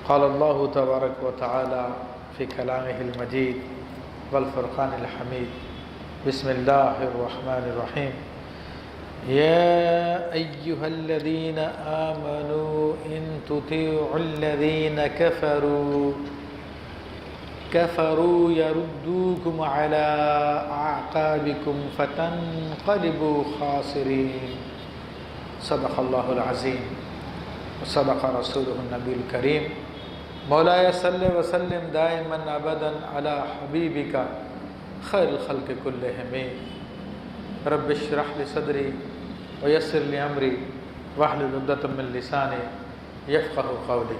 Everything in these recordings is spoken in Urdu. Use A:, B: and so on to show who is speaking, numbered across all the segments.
A: قال اللہ تبارک و تعالی فی کلامہ المجید والفرقان الحمید بسم اللہ الرحمن الرحیم یا ایہا الذین آمنوا ان تطیعوا الذین کفروا یردوکم علی اعقابکم فتنقلبوا خاسرین صدق اللہ العظیم وصدق رسولہ النبی الکریم مولاي صلی وسلم دائما ابدا علی حبیبک خیر الخلق کلہم رب اشرح لی صدری ویسر لی امری واحلل عقدۃ من لسانی یفقہوا قولی۔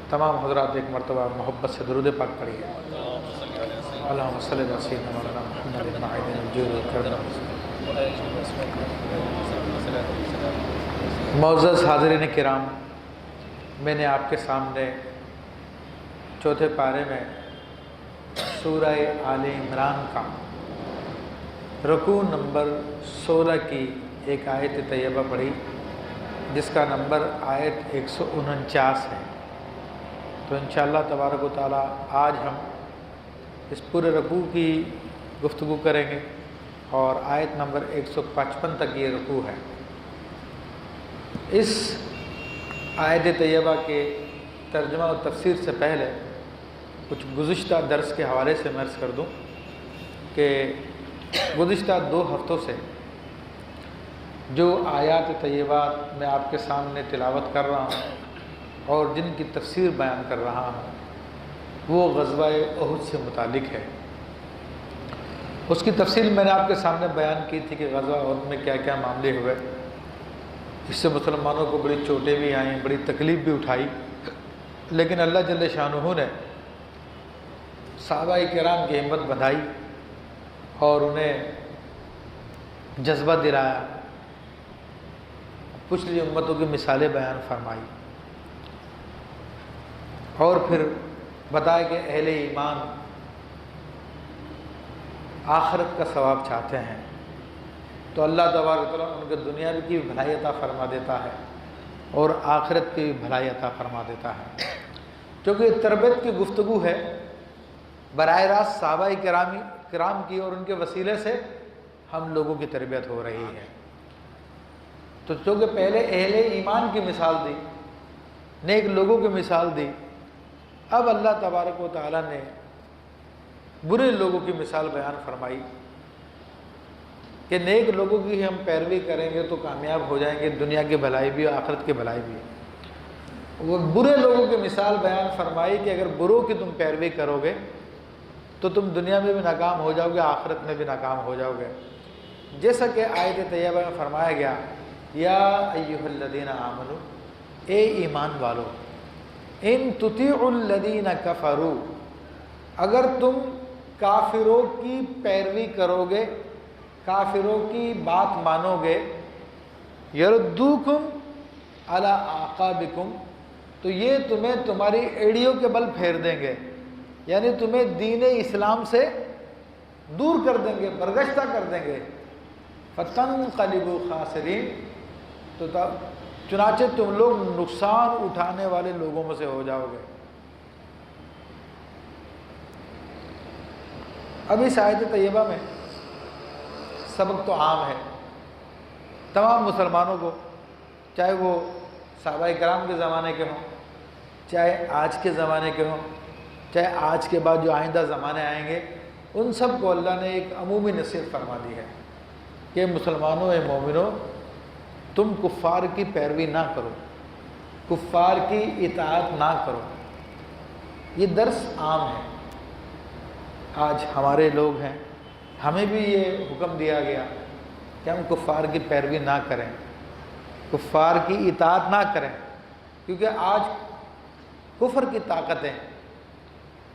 A: تمام حضرات ایک مرتبہ محبت سے درود پاک پڑھیے۔ اللہم صلی علی سیدنا مولانا محمد معدن الجود والکرم۔ معزز حاضرین کرام، میں نے آپ کے سامنے چوتھے پارے میں سورہ آل عمران کا رکوع نمبر 16 کی ایک آیت طیبہ پڑھی جس کا نمبر آیت 149 ہے۔ تو انشاءاللہ تبارک و تعالی آج ہم اس پورے رکوع کی گفتگو کریں گے اور آیت نمبر 155 تک یہ رکوع ہے۔ اس آیت طیبہ کے ترجمہ و تفسیر سے پہلے کچھ گزشتہ درس کے حوالے سے میں عرض کر دوں کہ گزشتہ 2 ہفتوں سے جو آیات طیبات میں آپ کے سامنے تلاوت کر رہا ہوں اور جن کی تفسیر بیان کر رہا ہوں وہ غزوہ احد سے متعلق ہے۔ اس کی تفصیل میں نے آپ کے سامنے بیان کی تھی کہ غزوہ احد میں کیا کیا معاملے ہوئے، اس سے مسلمانوں کو بڑی چوٹیں بھی آئیں، بڑی تکلیف بھی اٹھائی، لیکن اللہ جل شانہ نے صحابہ کرام کی ہمت بندھائی اور انہیں جذبہ دلایا، پچھلی امتوں کی مثالیں بیان فرمائی اور پھر بتایا کہ اہل ایمان آخرت کا ثواب چاہتے ہیں تو اللہ تبارک و تعالیٰ ان کے دنیا کی بھی بھلائی عطا فرما دیتا ہے اور آخرت کی بھی بھلائی عطا فرما دیتا ہے۔ کیونکہ یہ تربیت کی گفتگو ہے براہ راست صحابہ کرام کی اور ان کے وسیلے سے ہم لوگوں کی تربیت ہو رہی ہے۔ تو چونکہ پہلے اہل ایمان کی مثال دی، نیک لوگوں کی مثال دی، اب اللہ تبارک و تعالیٰ نے برے لوگوں کی مثال بیان فرمائی کہ نیک لوگوں کی ہم پیروی کریں گے تو کامیاب ہو جائیں گے، دنیا کی بھلائی بھی اور آخرت کی بھلائی بھی۔ وہ برے لوگوں کی مثال بیان فرمائی کہ اگر بروں کی تم پیروی کرو گے تو تم دنیا میں بھی ناکام ہو جاؤ گے، آخرت میں بھی ناکام ہو جاؤ گے۔ جیسا کہ آیت طیبہ میں فرمایا گیا یا ایھا الذین آمنوا، اے ایمان والو، ان تطیعوا الذین کفروا، اگر تم کافروں کی پیروی کرو گے، کافروں کی بات مانو گے، یردوکم علی اعقابکم، تو یہ تمہیں تمہاری ایڑیوں کے بل پھیر دیں گے، یعنی تمہیں دین اسلام سے دور کر دیں گے، برگشتہ کر دیں گے۔ فتنقلبوا خاسرین، تو چنانچہ تم لوگ نقصان اٹھانے والے لوگوں میں سے ہو جاؤ گے۔ اب اس آیت طیبہ میں سبق تو عام ہے تمام مسلمانوں کو، چاہے وہ صحابہ کرام کے زمانے کے ہوں، چاہے آج کے زمانے کے ہوں، چاہے آج کے بعد جو آئندہ زمانے آئیں گے، ان سب کو اللہ نے ایک عمومی نصیحت فرما دی ہے کہ مسلمانوں اے مومنوں، تم کفار کی پیروی نہ کرو، کفار کی اطاعت نہ کرو۔ یہ درس عام ہے، آج ہمارے لوگ ہیں، ہمیں بھی یہ حکم دیا گیا کہ ہم کفار کی پیروی نہ کریں، کفار کی اطاعت نہ کریں، کیونکہ آج کفر کی طاقتیں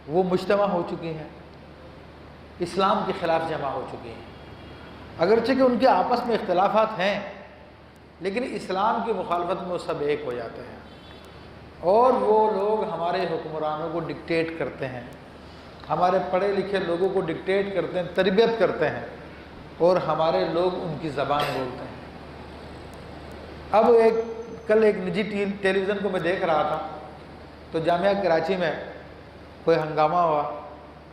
A: وہ مجتمع ہو چکی ہیں، اسلام کے خلاف جمع ہو چکی ہیں۔ اگرچہ کہ ان کے آپس میں اختلافات ہیں لیکن اسلام کی مخالفت میں وہ سب ایک ہو جاتے ہیں، اور وہ لوگ ہمارے حکمرانوں کو ڈکٹیٹ کرتے ہیں، ہمارے پڑھے لکھے لوگوں کو ڈکٹیٹ کرتے ہیں، تربیت کرتے ہیں، اور ہمارے لوگ ان کی زبان بولتے ہیں۔ اب کل ایک نجی ٹیلی ویژن کو میں دیکھ رہا تھا تو جامعہ کراچی میں کوئی ہنگامہ ہوا،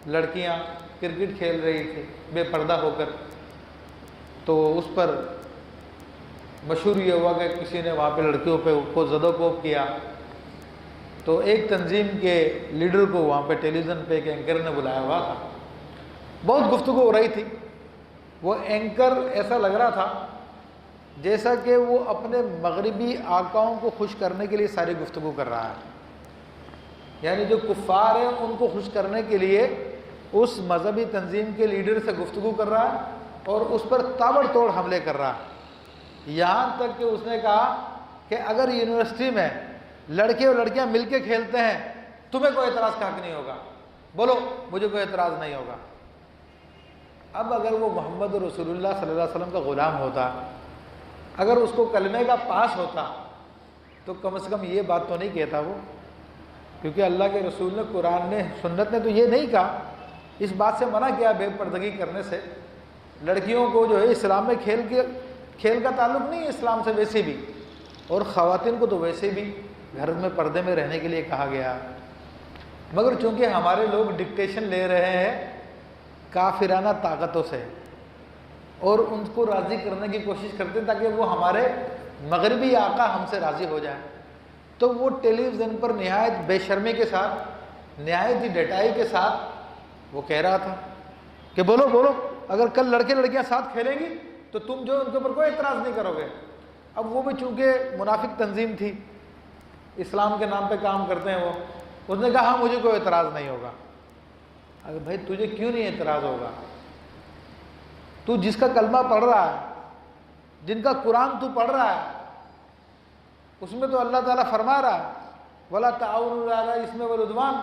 A: لڑکیاں کرکٹ کھیل رہی تھی بے پردہ ہو کر، تو اس پر مشہور یہ ہوا کہ کسی نے وہاں پہ لڑکیوں پہ کو زد و کوب کیا، تو ایک تنظیم کے لیڈر کو وہاں پہ ٹیلی ویژن پہ ایک اینکر نے بلایا ہوا تھا، بہت گفتگو ہو رہی تھی۔ وہ اینکر ایسا لگ رہا تھا جیسا کہ وہ اپنے مغربی آقاؤں کو خوش کرنے کے لیے ساری گفتگو کر رہا ہے، یعنی جو کفار ہیں ان کو خوش کرنے کے لیے اس مذہبی تنظیم کے لیڈر سے گفتگو کر رہا ہے اور اس پر تابڑ توڑ حملے کر رہا ہے، یہاں تک کہ اس نے کہا کہ اگر یونیورسٹی میں لڑکے اور لڑکیاں مل کے کھیلتے ہیں تمہیں کوئی اعتراض کا حق نہیں ہوگا، بولو مجھے کوئی اعتراض نہیں ہوگا۔ اب اگر وہ محمد رسول اللہ صلی اللہ علیہ وسلم کا غلام ہوتا، اگر اس کو کلمے کا پاس ہوتا تو کم سے کم یہ بات تو نہیں کہتا وہ، کیونکہ اللہ کے رسول نے، قرآن نے، سنت نے تو یہ نہیں کہا، اس بات سے منع کیا بے پردگی کرنے سے۔ لڑکیوں کو جو ہے اسلام میں کھیل کا تعلق نہیں ہے اسلام سے ویسے بھی، اور خواتین کو تو ویسے بھی گھر میں پردے میں رہنے کے لیے کہا گیا، مگر چونکہ ہمارے لوگ ڈکٹیشن لے رہے ہیں کافرانہ طاقتوں سے اور ان کو راضی کرنے کی کوشش کرتے ہیں تاکہ وہ ہمارے مغربی آقا ہم سے راضی ہو جائیں، تو وہ ٹیلی ویژن پر نہایت بے شرمی کے ساتھ، نہایت ہی ڈٹائی کے ساتھ وہ کہہ رہا تھا کہ بولو بولو، اگر کل لڑکے لڑکیاں ساتھ کھیلیں گی تو تم جو ان کے اوپر کوئی اعتراض نہیں کرو گے۔ اب وہ بھی چونکہ منافق تنظیم تھی، اسلام کے نام پہ کام کرتے ہیں، وہ اس نے کہا ہاں مجھے کوئی اعتراض نہیں ہوگا۔ اگر بھائی تجھے کیوں نہیں اعتراض ہوگا؟ تو جس کا کلمہ پڑھ رہا ہے، جن کا قرآن تو پڑھ رہا ہے، اس میں تو اللہ تعالیٰ فرما رہا ہے وَلَا تَعَاوَنُوا عَلَى الْإِثْمِ وَالْعُدْوَانِ،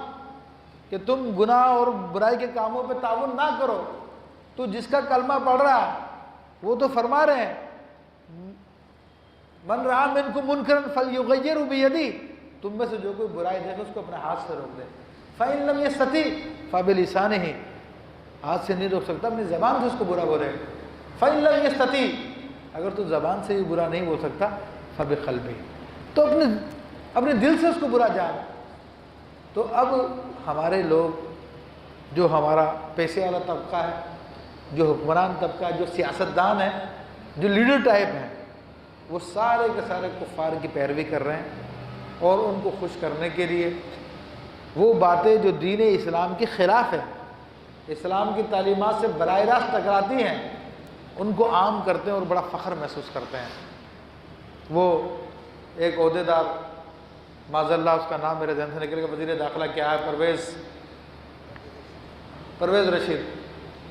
A: کہ تم گناہ اور برائی کے کاموں پہ تعاون نہ کرو۔ تو جس کا کلمہ پڑھ رہا ہے وہ تو فرما رہے ہیں مَنْ رَأَىٰ مِنْكُمْ مُنْكَرًا فَلْيُغَيِّرْهُ بِيَدِهِ، تم میں سے جو کوئی برائی دیکھے اس کو اپنے ہاتھ سے روک دے۔ فَإِن لَمْ يَسْتَطِعْ فَبِلِسَانِهِ، ہاتھ سے نہیں روک سکتا، اپنی زبان سے اس کو برا بولے۔ فَإِن لَمْ يَسْتَطِعْ، اگر تو زبان سے بھی برا نہیں بول سکتا، فَبِقَلْبِهِ، تو اپنے دل سے اس کو برا جان۔ تو اب ہمارے لوگ، جو ہمارا پیسے والا طبقہ ہے، جو حکمران طبقہ ہے، جو سیاستدان ہیں، جو لیڈر ٹائپ ہیں، وہ سارے کے سارے کفار کی پیروی کر رہے ہیں اور ان کو خوش کرنے کے لیے وہ باتیں جو دین اسلام کے خلاف ہے، اسلام کی تعلیمات سے براہ راست ٹکراتی ہیں، ان کو عام کرتے ہیں اور بڑا فخر محسوس کرتے ہیں۔ وہ ایک عہدیدار، معاذ اللہ اس کا نام میرے ذہن سے نکل گیا، وزیر داخلہ کیا ہے، پرویز رشید،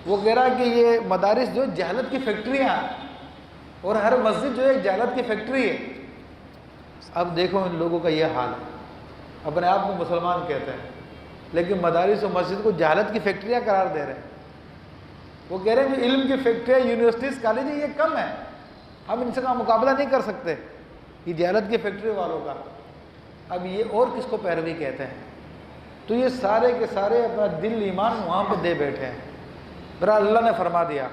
A: وہ کہہ رہا ہے کہ یہ مدارس جو جہالت کی فیکٹریاں ہیں اور ہر مسجد جو ہے ایک جہالت کی فیکٹری ہے۔ اب دیکھو ان لوگوں کا یہ حال ہے، اپنے آپ کو مسلمان کہتے ہیں لیکن مدارس و مسجد کو جہالت کی فیکٹریاں قرار دے رہے ہیں۔ وہ کہہ رہے ہیں کہ علم کی فیکٹریاں، یونیورسٹیز، کالج یہ کم ہیں، ہم ان سے کا مقابلہ نہیں کر سکتے یہ جہالت کی فیکٹری والوں کا۔ اب یہ اور کس کو پیروی کہتے ہیں؟ تو یہ سارے کے سارے اپنا دل ایمان وہاں پہ دے بیٹھے ہیں۔ برا اللہ نے فرما دیا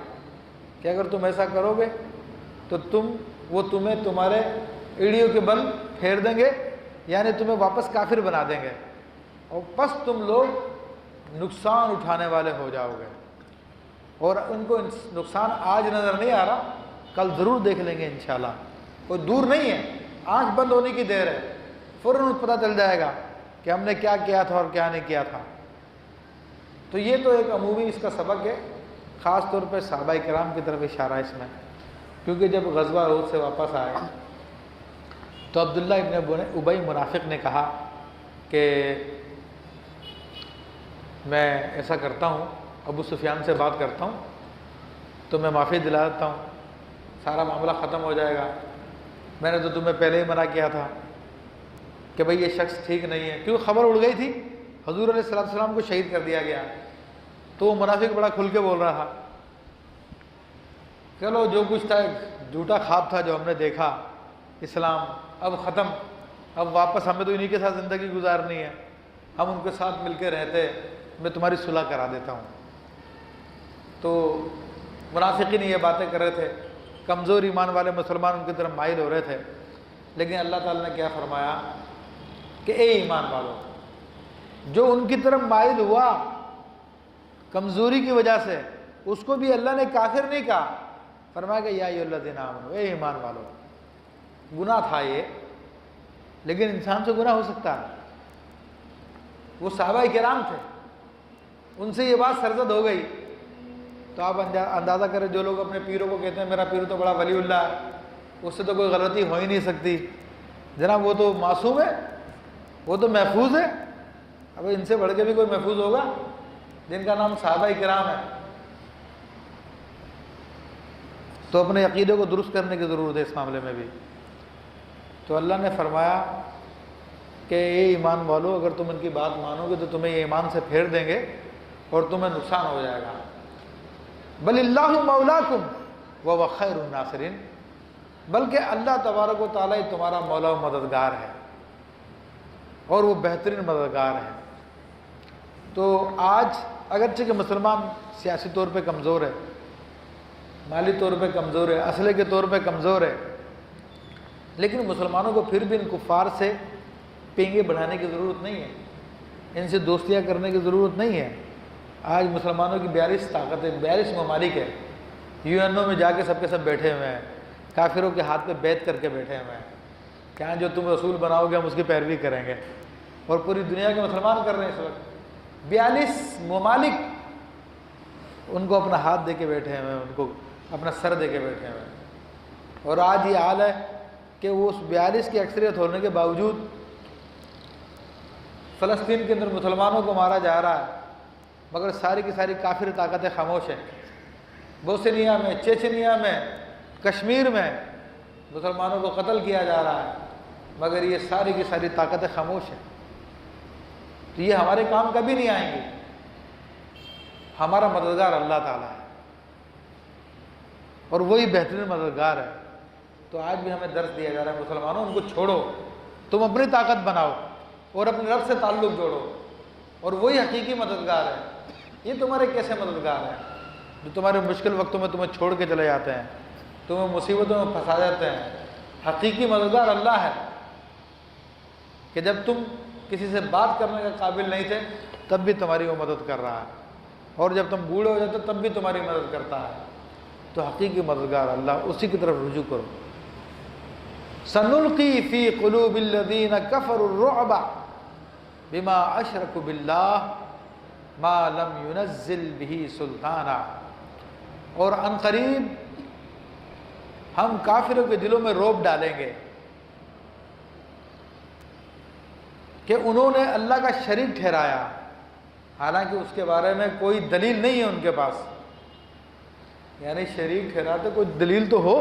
A: کہ اگر تم ایسا کرو گے تو وہ تمہیں تمہارے ایڑیوں کے بل پھیر دیں گے، یعنی تمہیں واپس کافر بنا دیں گے، اور بس تم لوگ نقصان اٹھانے والے ہو جاؤ گے۔ اور ان کو نقصان آج نظر نہیں آ رہا، کل ضرور دیکھ لیں گے انشاءاللہ، کوئی دور نہیں ہے، آنکھ بند ہونے کی دیر ہے، فوراً پتہ چل جائے گا کہ ہم نے کیا کیا تھا اور کیا نہیں کیا تھا۔ تو یہ تو ایک عمومی اس کا سبق ہے، خاص طور پہ صحابہ کرام کی طرف اشارہ ہے اس میں، کیونکہ جب غزوہ احد سے واپس آئے تو عبداللہ ابن ابی منافق نے کہا کہ میں ایسا کرتا ہوں، ابو سفیان سے بات کرتا ہوں تو میں معافی دلا دیتا ہوں، سارا معاملہ ختم ہو جائے گا، میں نے تو تمہیں پہلے ہی منع کیا تھا کہ بھئی یہ شخص ٹھیک نہیں ہے، کیوں خبر اڑ گئی تھی حضور علیہ السلام کو شہید کر دیا گیا، تو وہ منافق بڑا کھل کے بول رہا تھا، چلو جو کچھ تھا ایک جھوٹا خواب تھا جو ہم نے دیکھا، اسلام اب ختم، اب واپس ہمیں تو انہی کے ساتھ زندگی گزارنی ہے، ہم ان کے ساتھ مل کے رہتے، میں تمہاری صلح کرا دیتا ہوں۔ تو منافقین یہ باتیں کر رہے تھے، کمزور ایمان والے مسلمان ان کی طرف مائل ہو رہے تھے، لیکن اللہ تعالیٰ نے کیا فرمایا کہ اے ایمان والو، جو ان کی طرف مائل ہوا کمزوری کی وجہ سے، اس کو بھی اللہ نے کافر نہیں کہا، فرمایا کہ یا ایھا الذین آمنوا، اے ایمان والو، گناہ تھا یہ، لیکن انسان سے گناہ ہو سکتا ہے۔ وہ صحابہ کرام تھے، ان سے یہ بات سرزد ہو گئی، تو آپ اندازہ کریں جو لوگ اپنے پیروں کو کہتے ہیں میرا پیر تو بڑا ولی اللہ ہے، اس سے تو کوئی غلطی ہو ہی نہیں سکتی، جناب وہ تو معصوم ہے، وہ تو محفوظ ہے، اب ان سے بڑھ کے بھی کوئی محفوظ ہوگا جن کا نام صحابہ کرام ہے؟ تو اپنے عقیدے کو درست کرنے کی ضرورت ہے اس معاملے میں بھی۔ تو اللہ نے فرمایا کہ اے ایمان والو، اگر تم ان کی بات مانو گے تو تمہیں یہ ایمان سے پھیر دیں گے اور تمہیں نقصان ہو جائے گا۔ بل اللہ مولاکم وہو خیر الناصرین، بلکہ اللہ تبارک و تعالیٰ تمہارا مولا و مددگار ہے اور وہ بہترین مددگار ہے۔ تو آج اگرچہ کہ مسلمان سیاسی طور پہ کمزور ہے، مالی طور پہ کمزور ہے، اسلحے کے طور پہ کمزور ہے، لیکن مسلمانوں کو پھر بھی ان کفار سے پینگے بڑھانے کی ضرورت نہیں ہے، ان سے دوستیاں کرنے کی ضرورت نہیں ہے۔ آج مسلمانوں کی 42 طاقتیں، 42 ممالک ہے، UN میں جا کے سب بیٹھے ہوئے ہیں، کافروں کے ہاتھ پہ بیعت کر کے بیٹھے ہوئے ہیں کہ ہاں جو تم رسول بناؤ گے ہم اس کی پیروی کریں گے، اور پوری دنیا کے مسلمان کر رہے ہیں اس وقت۔ 42 ممالک ان کو اپنا ہاتھ دے کے بیٹھے ہوئے ہیں، ان کو اپنا سر دے کے بیٹھے ہوئے ہیں، اور آج یہ حال ہے کہ وہ اس 42 کی اکثریت ہونے کے باوجود فلسطین کے اندر مسلمانوں کو مارا جا رہا ہے، مگر ساری کی ساری کافر طاقتیں خاموش ہیں۔ بوسنیا میں، چیچنیا میں، کشمیر میں مسلمانوں کو قتل کیا جا رہا ہے، مگر یہ ساری کی ساری طاقتیں خاموش ہیں۔ تو یہ ہمارے کام کبھی نہیں آئیں گے، ہمارا مددگار اللہ تعالیٰ ہے اور وہی بہترین مددگار ہے۔ تو آج بھی ہمیں درس دیا جا رہا ہے مسلمانوں، ان کو چھوڑو، تم اپنی طاقت بناؤ اور اپنے رب سے تعلق جوڑو، اور وہی حقیقی مددگار ہے۔ یہ تمہارے کیسے مددگار ہیں جو تمہارے مشکل وقتوں میں تمہیں چھوڑ کے چلے جاتے ہیں، تمہیں مصیبتوں میں پھنسا جاتے ہیں؟ حقیقی مددگار اللہ ہے کہ جب تم کسی سے بات کرنے کے قابل نہیں تھے تب بھی تمہاری وہ مدد کر رہا ہے، اور جب تم بوڑھے ہو جاتے تب بھی تمہاری مدد کرتا ہے۔ تو حقیقی مددگار اللہ، اسی کی طرف رجوع کرو۔ سنلقی فی قلوب الذین کفروا الرعب بما اشرکوا باللہ ما لم ينزل به سلطانا، اور عن قریب ہم کافروں کے دلوں میں رعب ڈالیں گے کہ انہوں نے اللہ کا شریک ٹھہرایا، حالانکہ اس کے بارے میں کوئی دلیل نہیں ہے ان کے پاس۔ یعنی شریک ٹھہراتے کوئی دلیل تو ہو،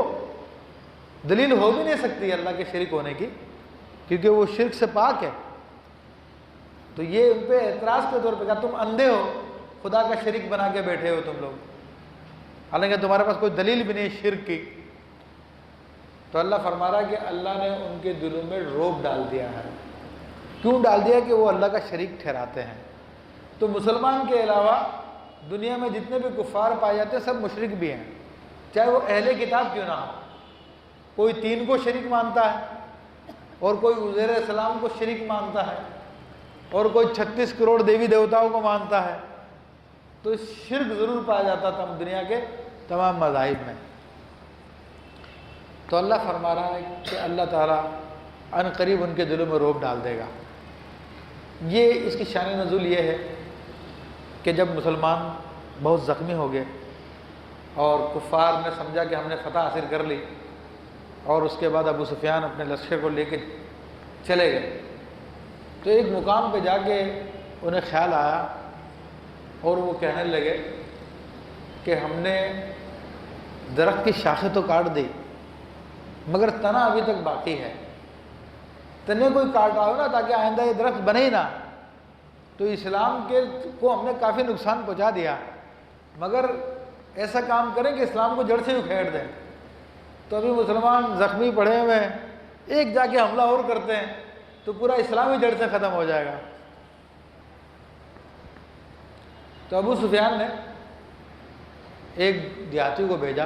A: دلیل ہو بھی نہیں سکتی اللہ کے شریک ہونے کی، کیونکہ وہ شرک سے پاک ہے۔ تو یہ ان پہ اعتراض کے طور پہ کہا تم اندھے ہو، خدا کا شریک بنا کے بیٹھے ہو تم لوگ، حالانکہ تمہارے پاس کوئی دلیل بھی نہیں شرک کی۔ تو اللہ فرما رہا ہے کہ اللہ نے ان کے دلوں میں رعب ڈال دیا ہے۔ کیوں ڈال دیا؟ کہ وہ اللہ کا شریک ٹھہراتے ہیں۔ تو مسلمان کے علاوہ دنیا میں جتنے بھی کفار پائے جاتے ہیں سب مشرک بھی ہیں، چاہے وہ اہل کتاب کیوں نہ ہو۔ کوئی 3 کو شریک مانتا ہے، اور کوئی عزیر علیہ السلام کو شریک مانتا ہے، اور کوئی 36 کروڑ دیوی دیوتاؤں کو مانتا ہے۔ تو شرک ضرور پایا جاتا تھا دنیا کے تمام مذاہب میں۔ تو اللہ فرما رہا ہے کہ اللہ تعالیٰ ان قریب ان کے دلوں میں رعب ڈال دے گا۔ یہ اس کی شان نزول یہ ہے کہ جب مسلمان بہت زخمی ہو گئے اور کفار نے سمجھا کہ ہم نے فتح حاصل کر لی، اور اس کے بعد ابو سفیان اپنے لشکر کو لے کے چلے گئے، تو ایک مقام پہ جا کے انہیں خیال آیا اور وہ کہنے لگے کہ ہم نے درخت کی شاخیں تو کاٹ دی مگر تنا ابھی تک باقی ہے، تنے کوئی کاٹا ہو نا تاکہ آئندہ یہ درخت بنے ہی نہ۔ تو اسلام کے کو ہم نے کافی نقصان پہنچا دیا، مگر ایسا کام کریں کہ اسلام کو جڑ سے اکھیڑ دیں۔ تو ابھی مسلمان زخمی پڑے ہوئے ہیں، ایک جا کے حملہ اور کرتے ہیں تو پورا اسلام ہی جڑ سے ختم ہو جائے گا۔ تو ابو سفیان نے ایک دیہاتی کو بھیجا،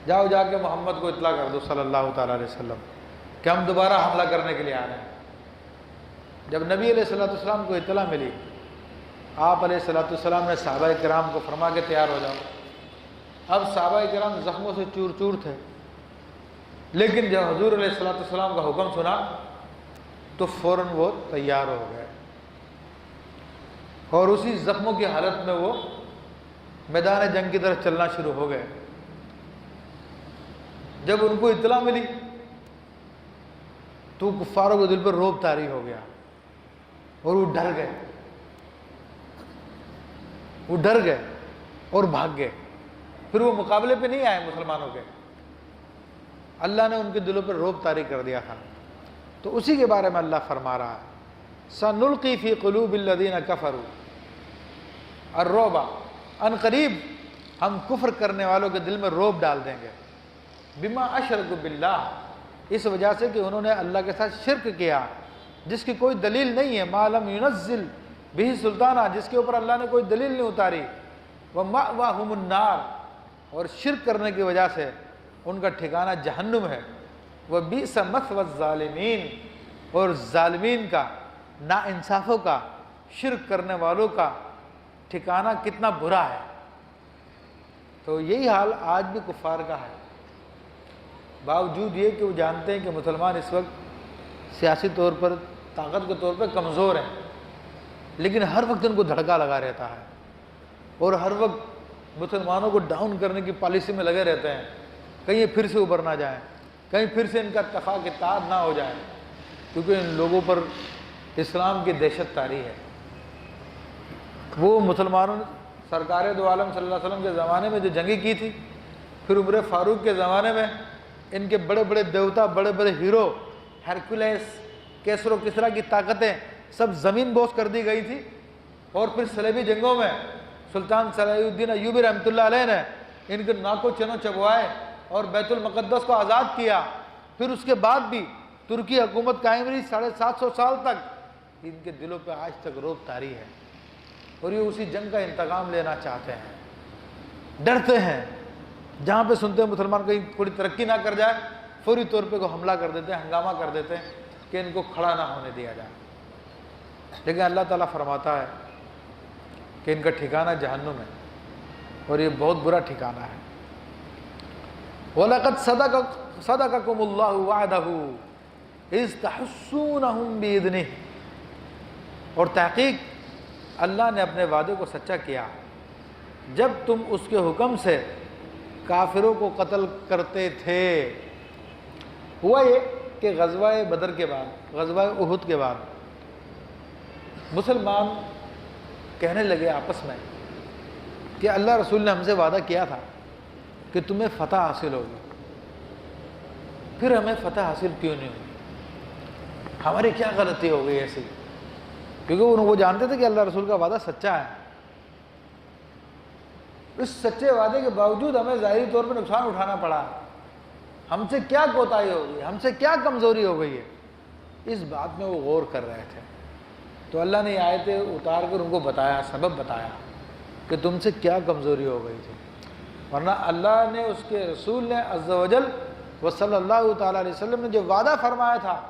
A: جاؤ جا کے محمد کو اطلاع کر دو صلی اللہ تعالیٰ علیہ وسلم کہ ہم دوبارہ حملہ کرنے کے لیے آ رہے ہیں۔ جب نبی علیہ السلام کو اطلاع ملی، آپ علیہ السلام نے صحابہ کرام کو فرما کے تیار ہو جاؤ۔ اب صحابہ کرام زخموں سے چور چور تھے، لیکن جب حضور علیہ السلام کا حکم سنا تو فوراً وہ تیار ہو گئے، اور اسی زخموں کی حالت میں وہ میدان جنگ کی طرف چلنا شروع ہو گئے۔ جب ان کو اطلاع ملی تو کفاروں کے دل پر رعب طاری ہو گیا، اور وہ ڈر گئے اور بھاگ گئے۔ پھر وہ مقابلے پہ نہیں آئے مسلمانوں کے، اللہ نے ان کے دلوں پر رعب طاری کر دیا تھا۔ تو اسی کے بارے میں اللہ فرما رہا ہے سَنُلْقِي فِي قُلُوبِ الَّذِينَ كَفَرُوا الرُّعْبَ، ان قریب ہم کفر کرنے والوں کے دل میں رعب ڈال دیں گے، بِمَا أَشْرَكُوا بِاللَّهِ، اس وجہ سے کہ انہوں نے اللہ کے ساتھ شرک کیا، جس کی کوئی دلیل نہیں ہے، مَا لَمْ يُنَزِّلْ بِهِ سُلْطَانًا، جس کے اوپر اللہ نے کوئی دلیل نہیں اتاری، وَمَأْوَاهُمُ النَّارُ، اور شرک کرنے کی وجہ سے ان کا ٹھکانہ جہنم ہے، وَبِئْسَ مَثْوَى الظَّالِمِينَ، اور ظالمین کا، ناانصافوں کا، شرک کرنے والوں کا ٹھکانہ کتنا برا ہے۔ تو یہی حال آج بھی کفار کا ہے، باوجود یہ کہ وہ جانتے ہیں کہ مسلمان اس وقت سیاسی طور پر، طاقت کے طور پر کمزور ہیں، لیکن ہر وقت ان کو دھڑکا لگا رہتا ہے، اور ہر وقت مسلمانوں کو ڈاؤن کرنے کی پالیسی میں لگے رہتے ہیں، کہیں یہ پھر سے ابھر نہ جائیں، کہیں پھر سے ان کا اتفاق اتحاد نہ ہو جائے، کیونکہ ان لوگوں پر اسلام کی دہشت طاری ہے۔ وہ مسلمانوں نے سرکار دو عالم صلی اللہ علیہ وسلم کے زمانے میں جو جنگیں کی تھی، پھر عمر فاروق کے زمانے میں ان کے بڑے بڑے دیوتا، بڑے بڑے ہیرو، ہرکولیس، کیسر و کسریٰ کی طاقتیں سب زمین بوس کر دی گئی تھی، اور پھر صلیبی جنگوں میں سلطان صلاح الدین ایوبی رحمۃ اللہ علیہ نے ان کے ناکو چنو چبوائے اور بیت المقدس کو آزاد کیا۔ پھر اس کے بعد بھی ترکی حکومت قائم رہی 750 سال تک، ان کے دلوں پہ آج تک رعب طاری ہے، اور یہ اسی جنگ کا انتقام لینا چاہتے ہیں، ڈرتے ہیں، جہاں پہ سنتے ہیں مسلمان کہیں تھوڑی ترقی نہ کر جائے، فوری طور پہ کو حملہ کر دیتے ہیں، ہنگامہ کر دیتے ہیں کہ ان کو کھڑا نہ ہونے دیا جائے۔ لیکن اللہ تعالیٰ فرماتا ہے کہ ان کا ٹھکانہ جہنم ہے، اور یہ بہت برا ٹھکانہ ہے۔ وَلَقَدْ صَدَقَكُمُ اللَّهُ وَعْدَهُ إِذْ تَحُسُّونَهُمْ بِإِذْنِهِ، اور تحقیق اللہ نے اپنے وعدے کو سچا کیا جب تم اس کے حکم سے کافروں کو قتل کرتے تھے۔ ہوا یہ کہ غزوہ بدر کے بعد، غزوہ احد کے بعد مسلمان کہنے لگے آپس میں کہ اللہ رسول نے ہم سے وعدہ کیا تھا کہ تمہیں فتح حاصل ہوگی، پھر ہمیں فتح حاصل کیوں نہیں ہوئی؟ ہماری کیا غلطی ہو گئی ایسی؟ کیونکہ وہ جانتے تھے کہ اللہ رسول کا وعدہ سچا ہے۔ اس سچے وعدے کے باوجود ہمیں ظاہری طور پر نقصان اٹھانا پڑا، ہم سے کیا کوتاہی ہو گئی، ہم سے کیا کمزوری ہو گئی ہے؟ اس بات میں وہ غور کر رہے تھے، تو اللہ نے یہ آیتیں اتار کر ان کو بتایا، سبب بتایا کہ تم سے کیا کمزوری ہو گئی تھی، ورنہ اللہ نے، اس کے رسول نے عز و جل و صلی اللہ تعالیٰ علیہ وسلم نے جو وعدہ فرمایا تھا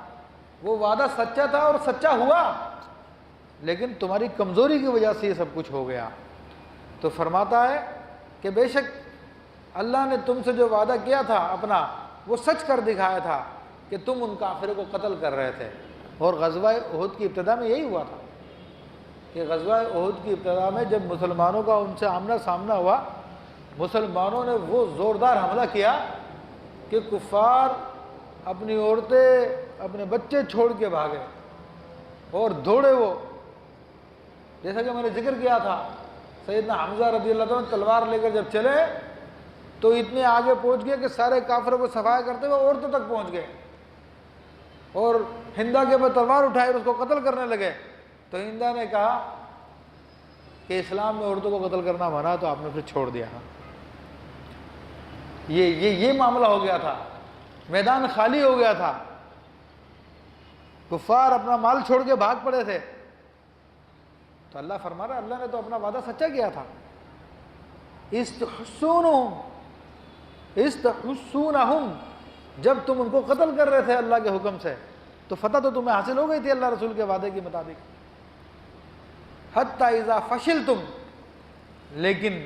A: وہ وعدہ سچا تھا اور سچا ہوا، لیکن تمہاری کمزوری کی وجہ سے یہ سب کچھ ہو گیا۔ تو فرماتا ہے کہ بے شک اللہ نے تم سے جو وعدہ کیا تھا اپنا، وہ سچ کر دکھایا تھا کہ تم ان کافروں کو قتل کر رہے تھے۔ اور غزوہ احد کی ابتدا میں یہی ہوا تھا کہ غزوہ احد کی ابتدا میں جب مسلمانوں کا ان سے آمنا سامنا ہوا، مسلمانوں نے وہ زوردار حملہ کیا کہ کفار اپنی عورتیں، اپنے بچے چھوڑ کے بھاگے اور دوڑے۔ وہ جیسا کہ میں نے ذکر کیا تھا، سیدنا حمزہ رضی اللہ عنہ تلوار لے کر جب چلے تو اتنے آگے پہنچ گئے کہ سارے کافروں کو صفایا کرتے ہوئے عورتوں تک پہنچ گئے، اور ہندا کے بعد تلوار اٹھائے اور اس کو قتل کرنے لگے۔ تو ہندا نے کہا کہ اسلام میں عورتوں کو قتل کرنا منع، تو آپ نے پھر چھوڑ دیا۔ یہ معاملہ ہو گیا تھا، میدان خالی ہو گیا تھا، کفار اپنا مال چھوڑ کے بھاگ پڑے تھے۔ تو اللہ فرما رہا، اللہ نے تو اپنا وعدہ سچا کیا تھا۔ استحسونہم، جب تم ان کو قتل کر رہے تھے اللہ کے حکم سے، تو فتح تو تمہیں حاصل ہو گئی تھی اللہ رسول کے وعدے کے مطابق. حتی اذا فشلتم، لیکن